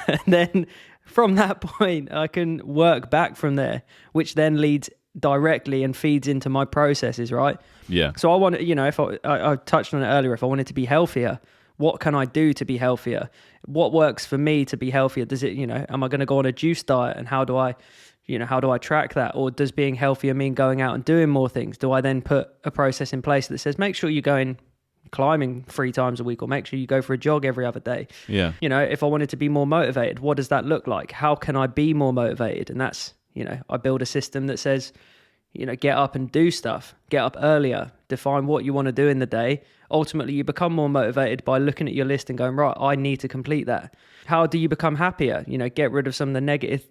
And then from that point, I can work back from there, which then leads directly and feeds into my processes, right? Yeah. So I want to, if I touched on it earlier, if I wanted to be healthier, what can I do to be healthier? What works for me to be healthier? Does it, am I going to go on a juice diet, and how do I track that? Or does being healthier mean going out and doing more things? Do I then put a process in place that says, make sure you're going climbing 3 times a week, or make sure you go for a jog every other day? Yeah. If I wanted to be more motivated, what does that look like? How can I be more motivated? And that's, I build a system that says, get up and do stuff, get up earlier, define what you want to do in the day. Ultimately, you become more motivated by looking at your list and going, right, I need to complete that. How do you become happier? Get rid of some of the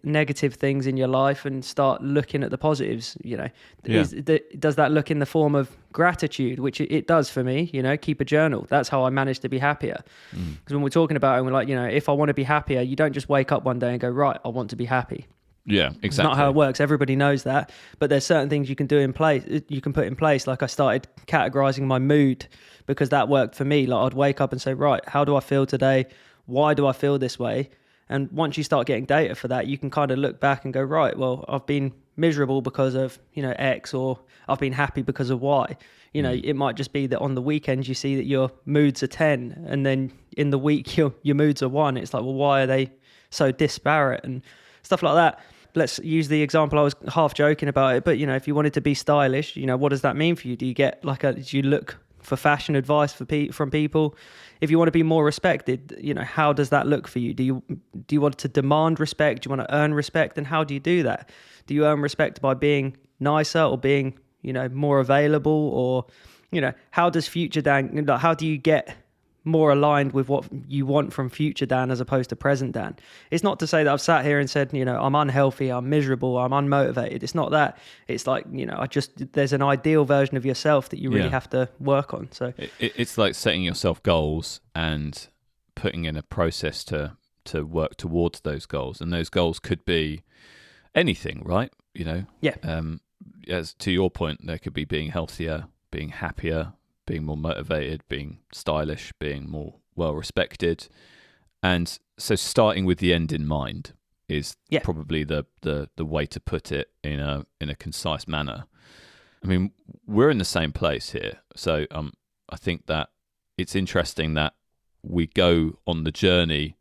negative things in your life and start looking at the positives. Does that look in the form of gratitude, which it does for me? Keep a journal. That's how I manage to be happier. Because when we're talking about it, and we're like, if I want to be happier, you don't just wake up one day and go, right, I want to be happy. Yeah, exactly. It's not how it works. Everybody knows that. But there's certain things you can do in place. You can put in place. Like I started categorizing my mood because that worked for me. Like I'd wake up and say, right, how do I feel today? Why do I feel this way? And once you start getting data for that, you can kind of look back and go, right, well, I've been miserable because of, X, or I've been happy because of Y. It might just be that on the weekends you see that your moods are 10, and then in the week your moods are 1. It's like, well, why are they so disparate and stuff like that? Let's use the example. I was half joking about it, but if you wanted to be stylish, what does that mean for you? Do you get do you look for fashion advice from people? If you want to be more respected, how does that look for you? Do you want to demand respect? Do you want to earn respect? And how do you do that? Do you earn respect by being nicer, or being, more available? Or, how does Future Dan, how do you get more aligned with what you want from Future Dan as opposed to present Dan? It's not to say that I've sat here and said, I'm unhealthy, I'm miserable, I'm unmotivated. It's not that. It's like, there's an ideal version of yourself that you really have to work on. So it's like setting yourself goals and putting in a process to work towards those goals. And those goals could be anything, right? Yeah. As to your point, there could be being healthier, being happier, being more motivated, being stylish, being more well-respected. And so starting with the end in mind is probably the way to put it in a concise manner. I mean, we're in the same place here. So I think that it's interesting that we go on the journey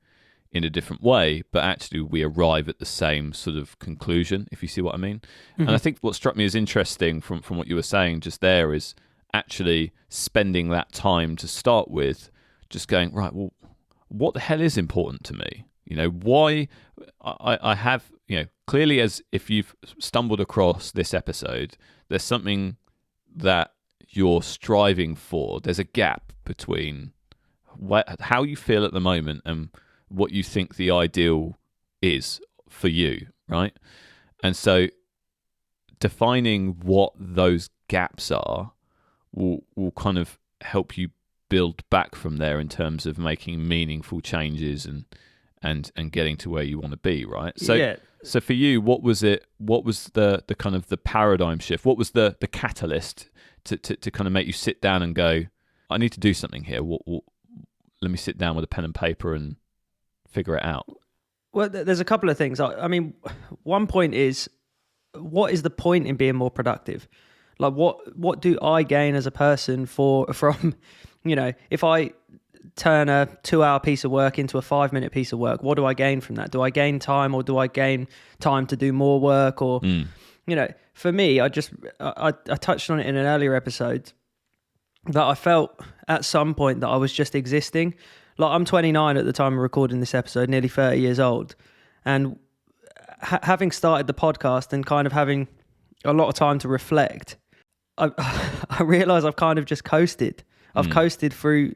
in a different way, but actually we arrive at the same sort of conclusion, if you see what I mean. Mm-hmm. And I think what struck me as interesting from what you were saying just there is actually spending that time to start with, just going, right, well, what the hell is important to me? Why I have, clearly, as if you've stumbled across this episode, there's something that you're striving for. There's a gap between how you feel at the moment and what you think the ideal is for you, right? And so defining what those gaps are will kind of help you build back from there in terms of making meaningful changes and getting to where you want to be, right? So for you, what was it? What was the kind of the paradigm shift? What was the catalyst to kind of make you sit down and go, I need to do something here. Let me sit down with a pen and paper and figure it out. Well, there's a couple of things. I mean, one point is, what is the point in being more productive? Like, what do I gain as a person from, if I turn a 2-hour piece of work into a 5-minute piece of work, what do I gain from that? Do I gain time, or do I gain time to do more work? Or, for me, I touched on it in an earlier episode that I felt at some point that I was just existing. Like, I'm 29 at the time of recording this episode, nearly 30 years old. And having started the podcast and kind of having a lot of time to reflect, I realize I've kind of just coasted. I've coasted through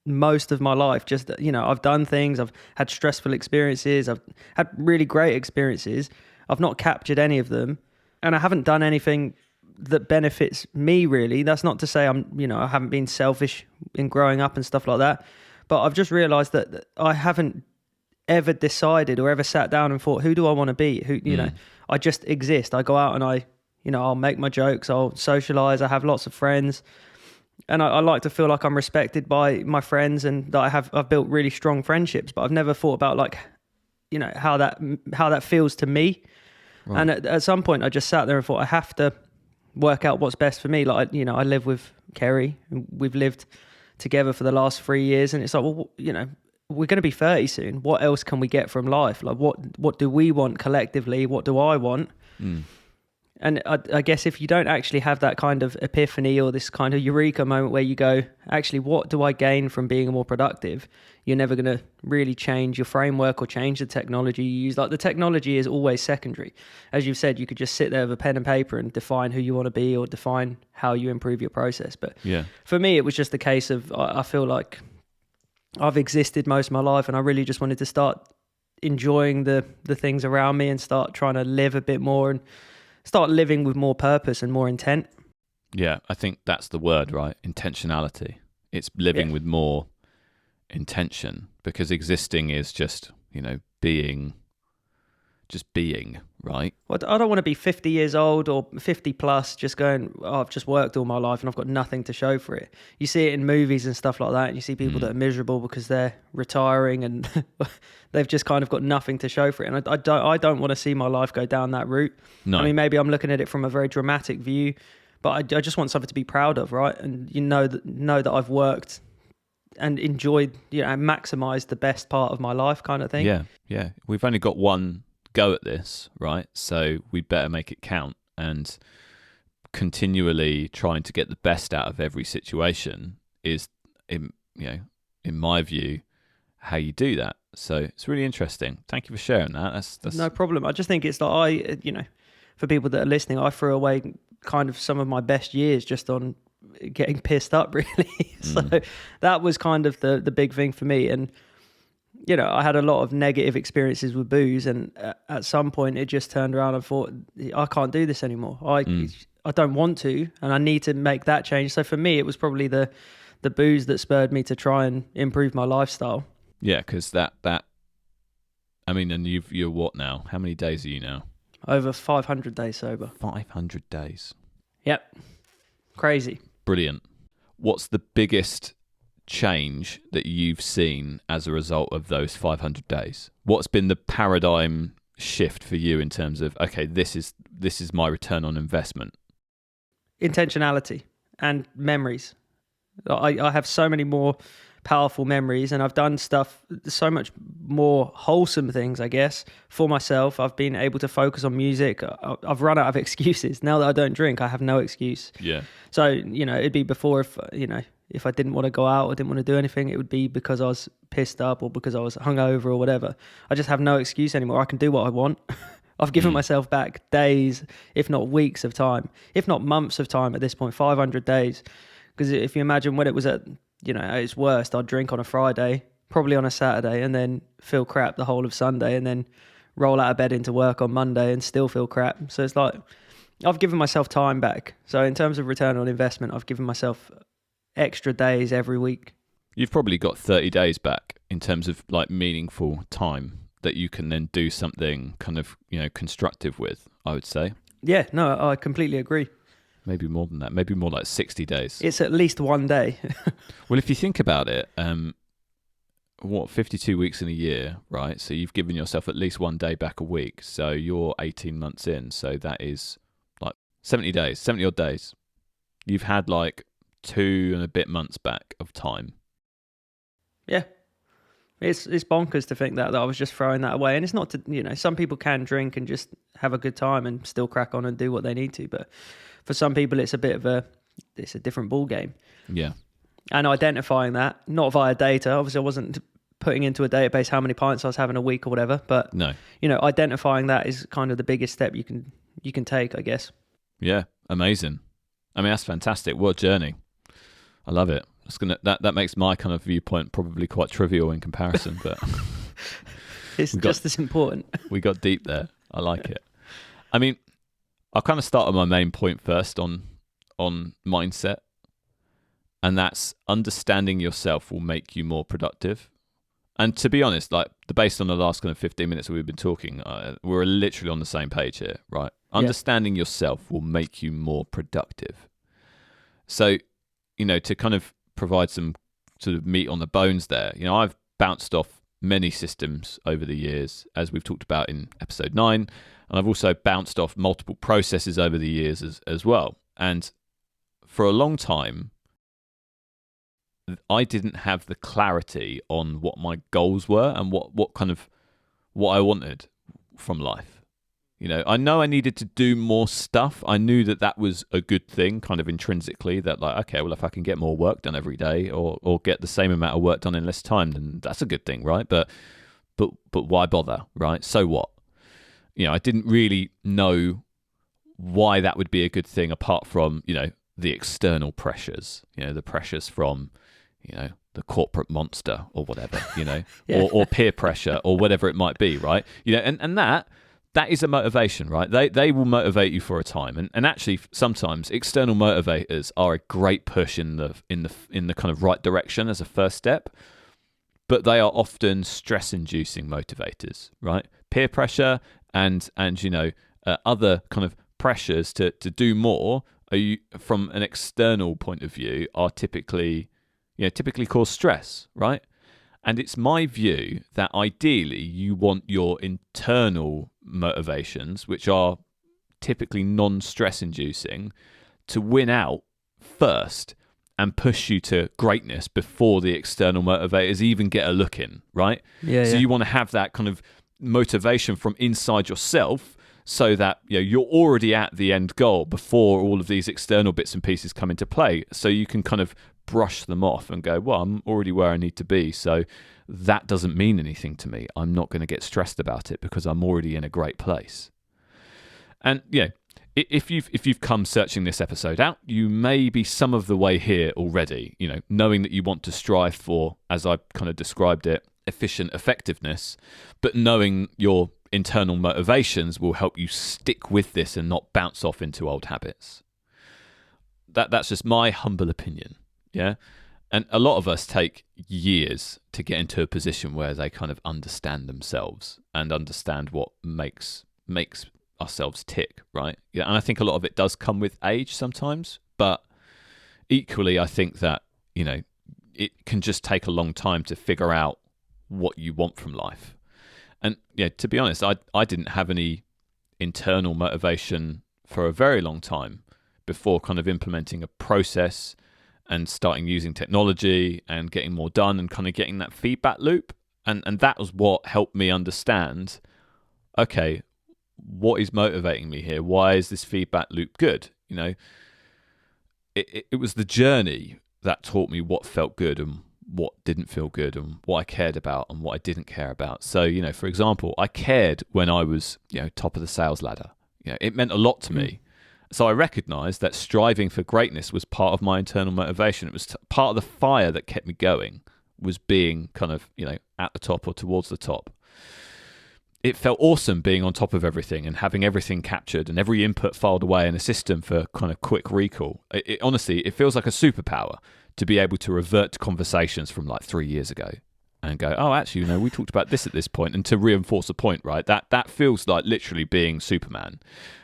most of my life. Just, I've done things. I've had stressful experiences. I've had really great experiences. I've not captured any of them. And I haven't done anything that benefits me, really. That's not to say I haven't been selfish in growing up and stuff like that. But I've just realized that I haven't ever decided or ever sat down and thought, who do I want to be? I just exist. I go out and I'll make my jokes. I'll socialize. I have lots of friends. And I like to feel like I'm respected by my friends and that I've built really strong friendships, but I've never thought about how that feels to me. Right. And at some point I just sat there and thought, I have to work out what's best for me. Like, I live with Kerry, and we've lived together for the last 3 years, and it's like, well, we're going to be 30 soon. What else can we get from life? Like, what do we want collectively? What do I want? And I guess if you don't actually have that kind of epiphany or this kind of eureka moment where you go, actually, what do I gain from being more productive? You're never going to really change your framework or change the technology you use. Like, the technology is always secondary. As you've said, you could just sit there with a pen and paper and define who you want to be or define how you improve your process. But for me, it was just a case of, I feel like I've existed most of my life, and I really just wanted to start enjoying the things around me and start trying to live a bit more and start living with more purpose and more intent. Yeah, I think that's the word, right? Intentionality. It's living with more intention, because existing is just, being, right? Well, I don't want to be 50 years old or 50 plus just going, I've just worked all my life and I've got nothing to show for it. You see it in movies and stuff like that, and you see people that are miserable because they're retiring and they've just kind of got nothing to show for it. And I don't want to see my life go down that route. No. I mean, maybe I'm looking at it from a very dramatic view, but I just want something to be proud of, right? And know that I've worked and enjoyed, and maximized the best part of my life, kind of thing. Yeah. We've only got one go at this, right? So we'd better make it count, and continually trying to get the best out of every situation is, in my view, how you do that. So it's really interesting. Thank you for sharing that. That's no problem. I just think it's like for people that are listening, I threw away kind of some of my best years just on getting pissed up, really. So that was kind of the big thing for me. And I had a lot of negative experiences with booze, and at some point it just turned around and thought, I can't do this anymore. I don't want to, and I need to make that change. So for me, it was probably the booze that spurred me to try and improve my lifestyle. Yeah, because that I mean, and you're what now? How many days are you now? Over 500 days sober. 500 days. Yep. Crazy. Brilliant. What's the biggest change that you've seen as a result of those 500 days? What's been the paradigm shift for you in terms of, okay, this is my return on investment? Intentionality and memories. I have so many more powerful memories, and I've done stuff, so much more wholesome things, I guess, for myself. I've been able to focus on music. I've run out of excuses. Now that I don't drink, I have no excuse. Yeah. So, it'd be before if I didn't want to go out or didn't want to do anything, it would be because I was pissed up or because I was hungover or whatever. I just have no excuse anymore. I can do what I want. I've given myself back days, if not weeks of time, if not months of time at this point, 500 days. Because if you imagine when it was at its worst, I'd drink on a Friday, probably on a Saturday, and then feel crap the whole of Sunday, and then roll out of bed into work on Monday and still feel crap. So it's like, I've given myself time back. So in terms of return on investment, I've given myself extra days every week. You've probably got 30 days back in terms of like meaningful time that you can then do something kind of, constructive with, I would say. Yeah, no, I completely agree. Maybe more than that. Maybe more like 60 days. It's at least one day. Well, if you think about it, 52 weeks in a year, right? So you've given yourself at least one day back a week. So you're 18 months in. So that is like 70 days, 70 odd days. You've had like 2 and a bit months back of time. Yeah. It's bonkers to think that I was just throwing that away. And it's not to, some people can drink and just have a good time and still crack on and do what they need to. But for some people, it's a different ball game. Yeah. And identifying that, not via data. Obviously, I wasn't putting into a database how many pints I was having a week or whatever. But, no, identifying that is kind of the biggest step you can take, I guess. Yeah. Amazing. I mean, that's fantastic. What a journey. I love it. That makes my kind of viewpoint probably quite trivial in comparison, but it's just as important. We got deep there. I like it. I mean, I'll kind of start on my main point first on mindset, and that's understanding yourself will make you more productive. And to be honest, like based on the last kind of 15 minutes that we've been talking, we're literally on the same page here, right? Yeah. Understanding yourself will make you more productive. So, to kind of provide some sort of meat on the bones there. I've bounced off many systems over the years, as we've talked about in episode 9, and I've also bounced off multiple processes over the years as well. And for a long time, I didn't have the clarity on what my goals were and what I wanted from life. I know I needed to do more stuff. I knew that was a good thing, kind of intrinsically, that like, okay, well, if I can get more work done every day or get the same amount of work done in less time, then that's a good thing, right? But why bother, right? So what? I didn't really know why that would be a good thing apart from, the external pressures, the pressures from, the corporate monster or whatever, yeah. or peer pressure or whatever it might be, right? And that is a motivation, right? They will motivate you for a time, and actually sometimes external motivators are a great push in the kind of right direction as a first step, but they are often stress-inducing motivators, right? Peer pressure and other kind of pressures to do more from an external point of view are typically cause stress, right? And it's my view that ideally you want your internal motivations, which are typically non-stress inducing, to win out first and push you to greatness before the external motivators even get a look in, right? Yeah. So you want to have that kind of motivation from inside yourself so that you're already at the end goal before all of these external bits and pieces come into play. So you can kind of brush them off and go, well, I'm already where I need to be. So that doesn't mean anything to me. I'm not going to get stressed about it because I'm already in a great place. And if you've come searching this episode out, you may be some of the way here already, knowing that you want to strive for, as I kind of described it, efficient effectiveness, but knowing your internal motivations will help you stick with this and not bounce off into old habits. That's just my humble opinion. Yeah. And a lot of us take years to get into a position where they kind of understand themselves and understand what makes ourselves tick, right? Yeah. And I think a lot of it does come with age sometimes, but equally, I think that, it can just take a long time to figure out what you want from life. And to be honest, I didn't have any internal motivation for a very long time before kind of implementing a process and starting using technology and getting more done and kind of getting that feedback loop. And that was what helped me understand, okay, what is motivating me here? Why is this feedback loop good? It was the journey that taught me what felt good and what didn't feel good and what I cared about and what I didn't care about. So, for example, I cared when I was, top of the sales ladder. It meant a lot to me. So I recognized that striving for greatness was part of my internal motivation. It was part of the fire that kept me going, was being kind of, at the top or towards the top. it felt awesome being on top of everything and having everything captured and every input filed away in a system for kind of quick recall. Honestly, it feels like a superpower to be able to revert to conversations from like 3 years ago and go, oh, actually, we talked about this at this point, and to reinforce a point, right? That feels like literally being Superman.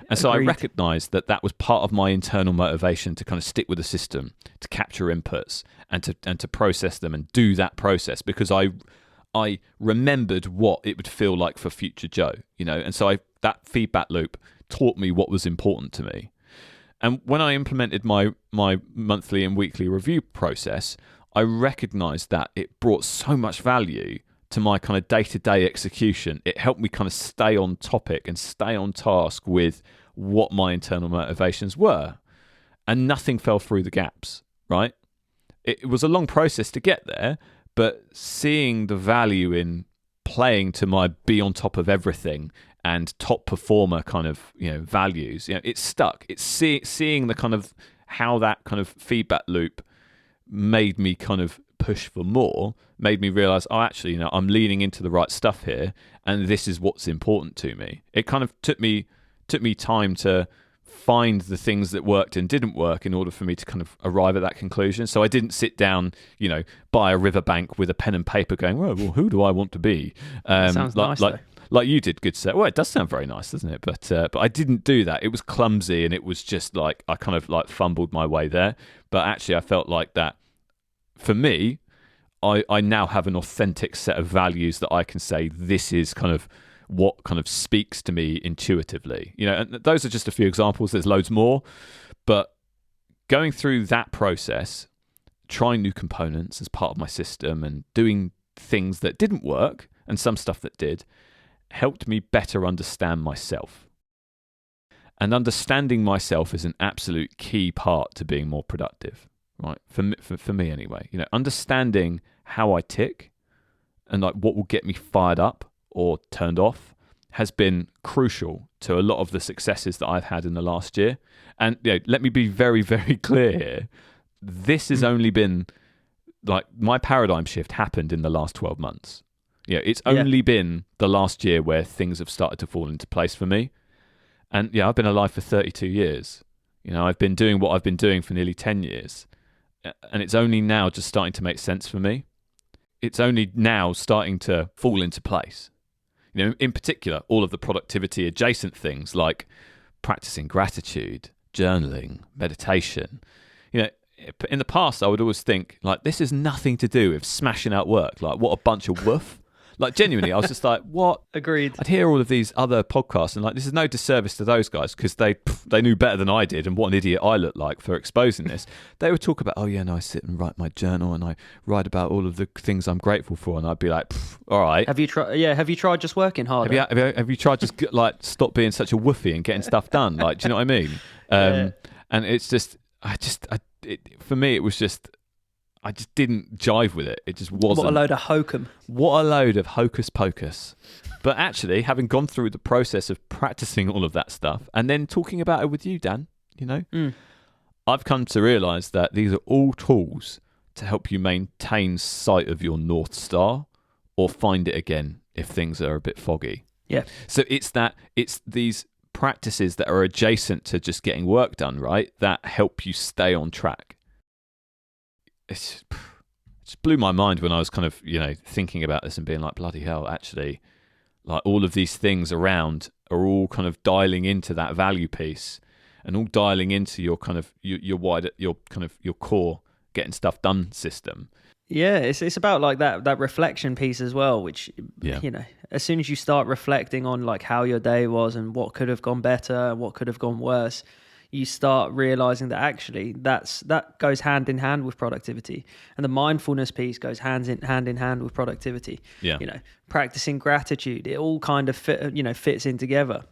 And so Agreed. I recognised that was part of my internal motivation to kind of stick with the system, to capture inputs and to process them and do that process, because I remembered what it would feel like for future Joe, and so that feedback loop taught me what was important to me. And when I implemented my monthly and weekly review process, I recognized that it brought so much value to my kind of day-to-day execution. It helped me kind of stay on topic and stay on task with what my internal motivations were, and nothing fell through the gaps, right? It was a long process to get there, but seeing the value in playing to my be on top of everything and top performer kind of values, it stuck. It's seeing the kind of how that kind of feedback loop made me kind of push for more, made me realize, oh, actually, I'm leaning into the right stuff here, and this is what's important to me. It kind of took me time to find the things that worked and didn't work in order for me to kind of arrive at that conclusion. So I didn't sit down, by a riverbank with a pen and paper going, well, who do I want to be? Sounds nice, though. Like you did, good set. Well, it does sound very nice, doesn't it? But I didn't do that. It was clumsy, and it was just like I kind of like fumbled my way there. But actually, I felt like that for me, I now have an authentic set of values that I can say this is kind of what kind of speaks to me intuitively. And those are just a few examples. There's loads more, but going through that process, trying new components as part of my system and doing things that didn't work and some stuff that did, helped me better understand myself. And understanding myself is an absolute key part to being more productive, right? For me anyway. Understanding how I tick and like what will get me fired up or turned off has been crucial to a lot of the successes that I've had in the last year. And let me be very, very clear here. This has only been like my paradigm shift happened in the last 12 months. It's only been the last year where things have started to fall into place for me. And I've been alive for 32 years. I've been doing what I've been doing for nearly 10 years. And it's only now just starting to make sense for me. It's only now starting to fall into place. In particular, all of the productivity adjacent things like practicing gratitude, journaling, meditation. In the past, I would always think, like, this has nothing to do with smashing out work. Like, what a bunch of woof. Like, genuinely, I was just like, what? Agreed. I'd hear all of these other podcasts and, like, this is no disservice to those guys because they knew better than I did, and what an idiot I looked like for exposing this. They would talk about, I sit and write my journal and I write about all of the things I'm grateful for, and I'd be like, all right. Have you tried? Yeah, have you tried just working harder? Have you tried just, like, stop being such a woofy and getting stuff done? Like, do you know what I mean? And it's just, for me, it was just, I just didn't jive with it. It just wasn't. What a load of hokum. What a load of hocus pocus. But actually, having gone through the process of practicing all of that stuff and then talking about it with you, Dan, I've come to realise that these are all tools to help you maintain sight of your North Star or find it again if things are a bit foggy. Yeah. So it's these practices that are adjacent to just getting work done, right, that help you stay on track. It just blew my mind when I was kind of, thinking about this and being like, bloody hell, actually, like all of these things around are all kind of dialing into that value piece and all dialing into your kind of your wider, your kind of your core getting stuff done system. Yeah, it's about like that reflection piece as well, which, as soon as you start reflecting on like how your day was and what could have gone better and what could have gone worse, you start realizing that actually that goes hand in hand with productivity, and the mindfulness piece goes hand in hand with productivity. Yeah, practicing gratitude, it all kind of fits in together.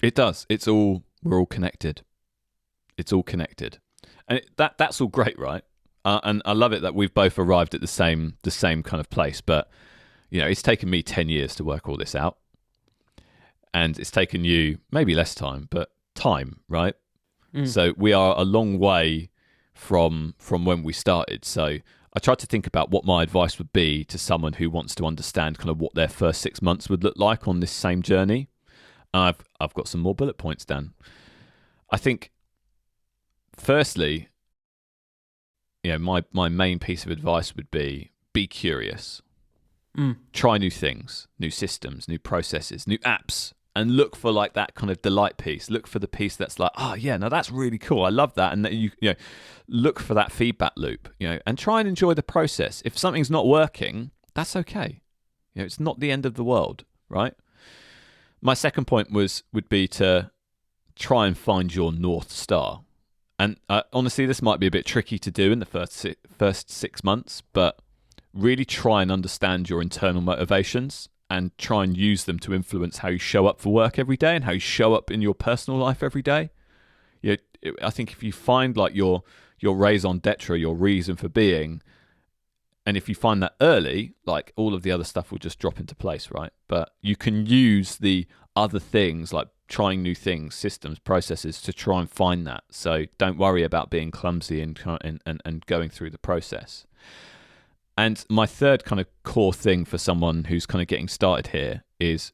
It does. We're all connected. It's all connected, and that's all great, right? And I love it that we've both arrived at the same kind of place. But it's taken me 10 years to work all this out, and it's taken you maybe less time, but time, right? So we are a long way from when we started. So I tried to think about what my advice would be to someone who wants to understand kind of what their first 6 months would look like on this same journey. I've got some more bullet points, Dan. I think, firstly, my main piece of advice would be curious. Try new things, new systems, new processes, new apps, and look for like that kind of delight piece. Look for the piece that's like, oh yeah, no, that's really cool. I love that. And that you look for that feedback loop, and try and enjoy the process. If something's not working, that's okay. It's not the end of the world, right? My second point would be to try and find your North Star. And honestly, this might be a bit tricky to do in the first 6 months, but really try and understand your internal motivations and try and use them to influence how you show up for work every day and how you show up in your personal life every day. I think if you find like your raison d'etre, your reason for being, and if you find that early, like all of the other stuff will just drop into place, right? But you can use the other things like trying new things, systems, processes to try and find that. So don't worry about being clumsy and going through the process. And my third kind of core thing for someone who's kind of getting started here is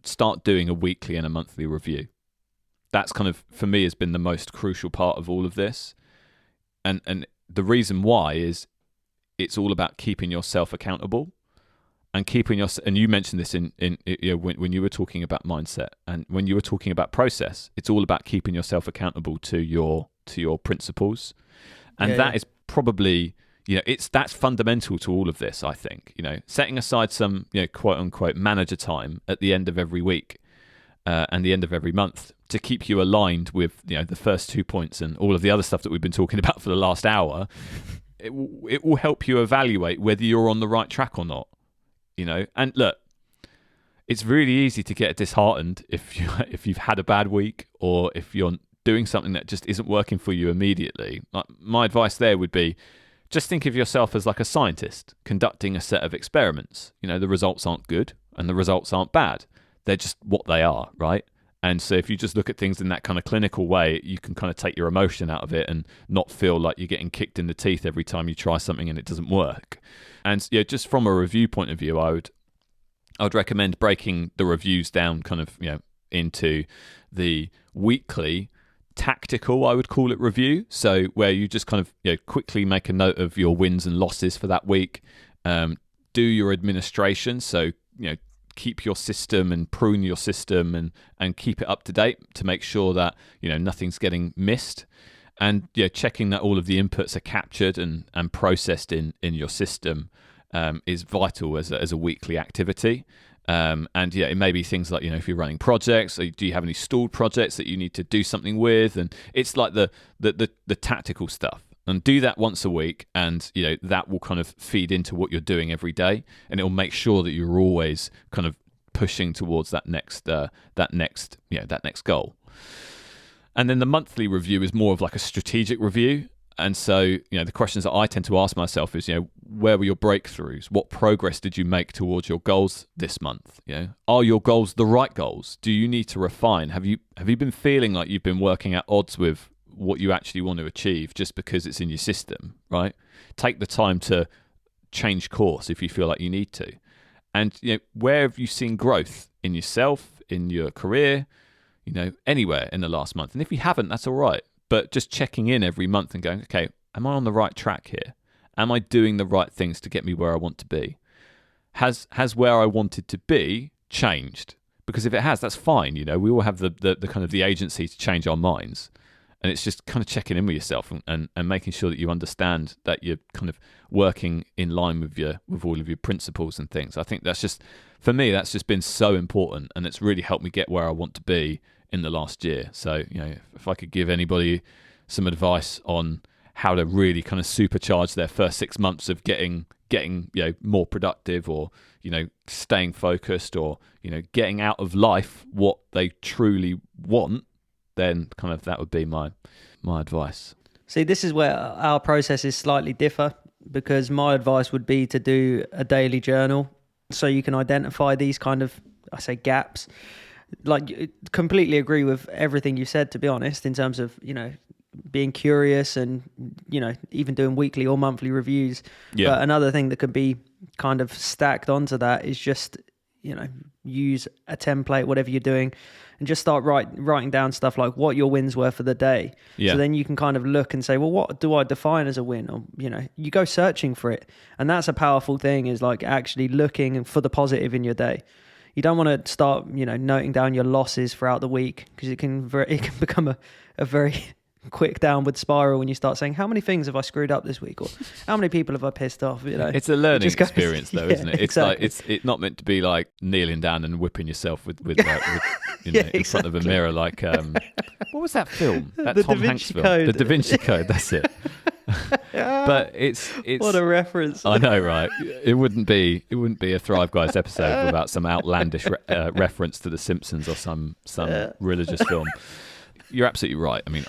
start doing a weekly and a monthly review. That's kind of, for me, has been the most crucial part of all of this. And the reason why is it's all about keeping yourself accountable and and you mentioned this in when you were talking about mindset and when you were talking about process, it's all about keeping yourself accountable to your principles. And that is probably, that's fundamental to all of this, I think. Setting aside some, quote unquote manager time at the end of every week and the end of every month to keep you aligned with, the first 2 points and all of the other stuff that we've been talking about for the last hour. It will help you evaluate whether you're on the right track or not. And look, it's really easy to get disheartened if you've had a bad week or if you're doing something that just isn't working for you immediately. Like, my advice there would be, just think of yourself as like a scientist conducting a set of experiments. The results aren't good and the results aren't bad. They're just what they are, right? And so if you just look at things in that kind of clinical way, you can kind of take your emotion out of it and not feel like you're getting kicked in the teeth every time you try something and it doesn't work. And just from a review point of view, I would recommend breaking the reviews down kind of, into the weekly tactical, I would call it, review. So where you just kind of quickly make a note of your wins and losses for that week, do your administration. So, keep your system and prune your system and keep it up to date to make sure that, nothing's getting missed. And checking that all of the inputs are captured and processed in your system is vital as a weekly activity. And it may be things like, if you're running projects, do you have any stalled projects that you need to do something with? And it's like the tactical stuff. And do that once a week, and that will kind of feed into what you're doing every day, and it will make sure that you're always kind of pushing towards that next goal. And then the monthly review is more of like a strategic review. And so, the questions that I tend to ask myself is, where were your breakthroughs? What progress did you make towards your goals this month? Are your goals the right goals? Do you need to refine? Have you been feeling like you've been working at odds with what you actually want to achieve just because it's in your system, right? Take the time to change course if you feel like you need to. And, where have you seen growth in yourself, in your career, anywhere in the last month? And if you haven't, that's all right. But just checking in every month and going, okay, am I on the right track here? Am I doing the right things to get me where I want to be? Has where I wanted to be changed? Because if it has, that's fine. We all have the kind of the agency to change our minds. And it's just kind of checking in with yourself and making sure that you understand that you're kind of working in line with all of your principles and things. I think that's just, for me, that's just been so important, and it's really helped me get where I want to be in the last year. So, if I could give anybody some advice on how to really kind of supercharge their first 6 months of getting more productive, or staying focused, or getting out of life what they truly want, then kind of that would be my advice. See, this is where our processes slightly differ, because my advice would be to do a daily journal so you can identify these kind of, I say, gaps. Like, completely agree with everything you said, to be honest, in terms of, being curious and, even doing weekly or monthly reviews. Yeah. But another thing that could be kind of stacked onto that is just, use a template, whatever you're doing, and just start writing down stuff like what your wins were for the day. Yeah. So then you can kind of look and say, well, what do I define as a win? Or, you go searching for it. And that's a powerful thing, is like actually looking for the positive in your day. You don't want to start, noting down your losses throughout the week, because it can become a very quick downward spiral when you start saying, how many things have I screwed up this week, or how many people have I pissed off? It's a learning experience, though, isn't it? It's exactly. like it's not meant to be like kneeling down and whipping yourself with in front of a mirror. Like what was that film? That the Tom Da Hanks Vinci film, Code. The Da Vinci Code. That's it. But it's what a reference. I know, right? It wouldn't be a Thrive Guys episode without some outlandish reference to The Simpsons or some religious film. You're absolutely right. I mean,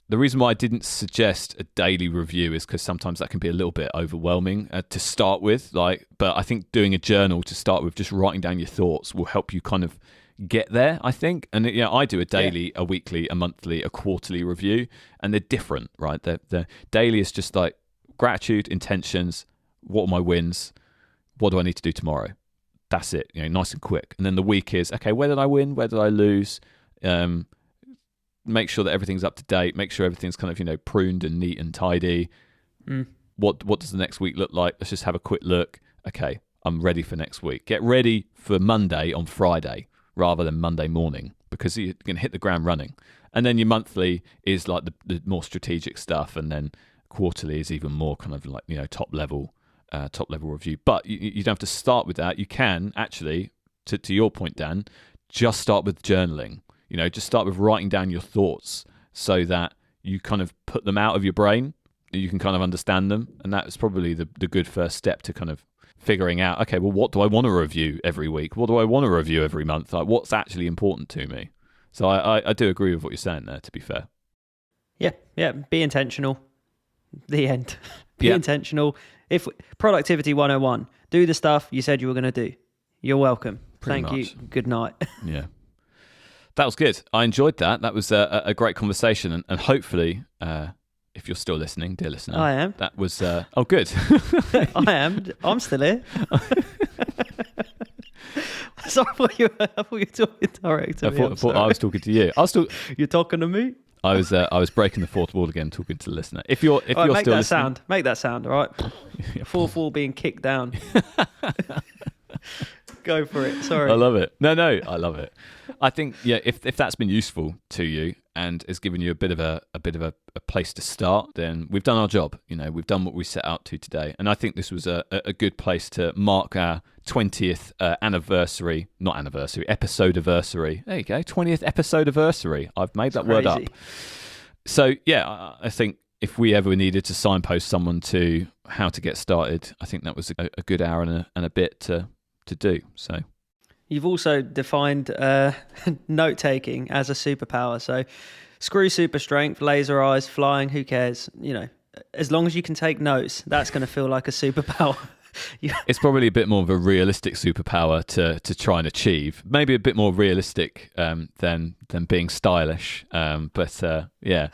the reason why I didn't suggest a daily review is because sometimes that can be a little bit overwhelming to start with. But I think doing a journal to start with, just writing down your thoughts, will help you kind of get there, I think. And I do a daily, a weekly, a monthly, a quarterly review, and they're different, right? The daily is just like gratitude, intentions, what are my wins, what do I need to do tomorrow? That's it, nice and quick. And then the week is, okay, where did I win? Where did I lose? Make sure that everything's up to date. Make sure everything's kind of, pruned and neat and tidy. What does the next week look like? Let's just have a quick look. Okay, I'm ready for next week. Get ready for Monday on Friday rather than Monday morning, because you can hit the ground running. And then your monthly is like the more strategic stuff, and then quarterly is even more kind of like, top level review. But you don't have to start with that. You can actually, to your point, Dan, just start with journaling. Just start with writing down your thoughts so that you kind of put them out of your brain, you can kind of understand them. And that's probably the good first step to kind of figuring out, okay, well, what do I want to review every week? What do I want to review every month? Like, what's actually important to me? So I do agree with what you're saying there, to be fair. Yeah. Be intentional. The end. Be intentional. If Productivity 101, do the stuff you said you were going to do. You're welcome. Pretty Thank much. you. Good night. Yeah. That was good. I enjoyed that. That was a great conversation. And hopefully, if you're still listening, dear listener. I am. That was... oh, good. I am. I'm still here. So I thought you were talking direct to me. I thought I was talking to you. You're talking to me? I was breaking the fourth wall again, talking to the listener. If you're make still that listening... sound. Make that sound, all right? Fourth wall being kicked down. Go for it. Sorry. I love it. No, I love it. I think if that's been useful to you and has given you a bit of a place to start, then we've done our job. We've done what we set out to today, and I think this was a good place to mark our 20th episode-iversary. There you go, 20th episode-iversary. I've made that word up. So I think if we ever needed to signpost someone to how to get started, I think that was a good hour and a bit to do. So you've also defined note-taking as a superpower. So screw super strength, laser eyes, flying, who cares? As long as you can take notes, that's going to feel like a superpower. It's probably a bit more of a realistic superpower to try and achieve. Maybe a bit more realistic than being stylish. But yeah.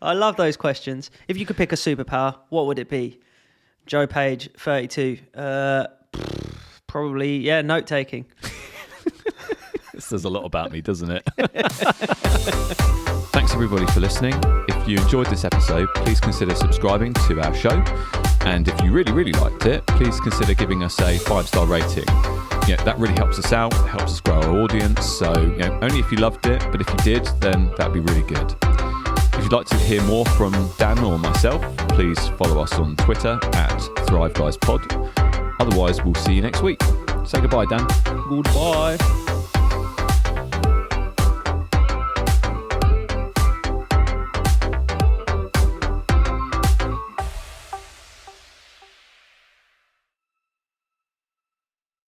I love those questions. If you could pick a superpower, what would it be? Joe Page, 32. Probably, note-taking. This says a lot about me, doesn't it? Thanks everybody for listening. If you enjoyed this episode, please consider subscribing to our show. And if you really, really liked it, please consider giving us a 5-star rating. That really helps us out, helps us grow our audience. So, only if you loved it, but if you did, then that'd be really good. If you'd like to hear more from Dan or myself, please follow us on Twitter @ThriveGuysPod. Otherwise, we'll see you next week. Say goodbye, Dan. Goodbye.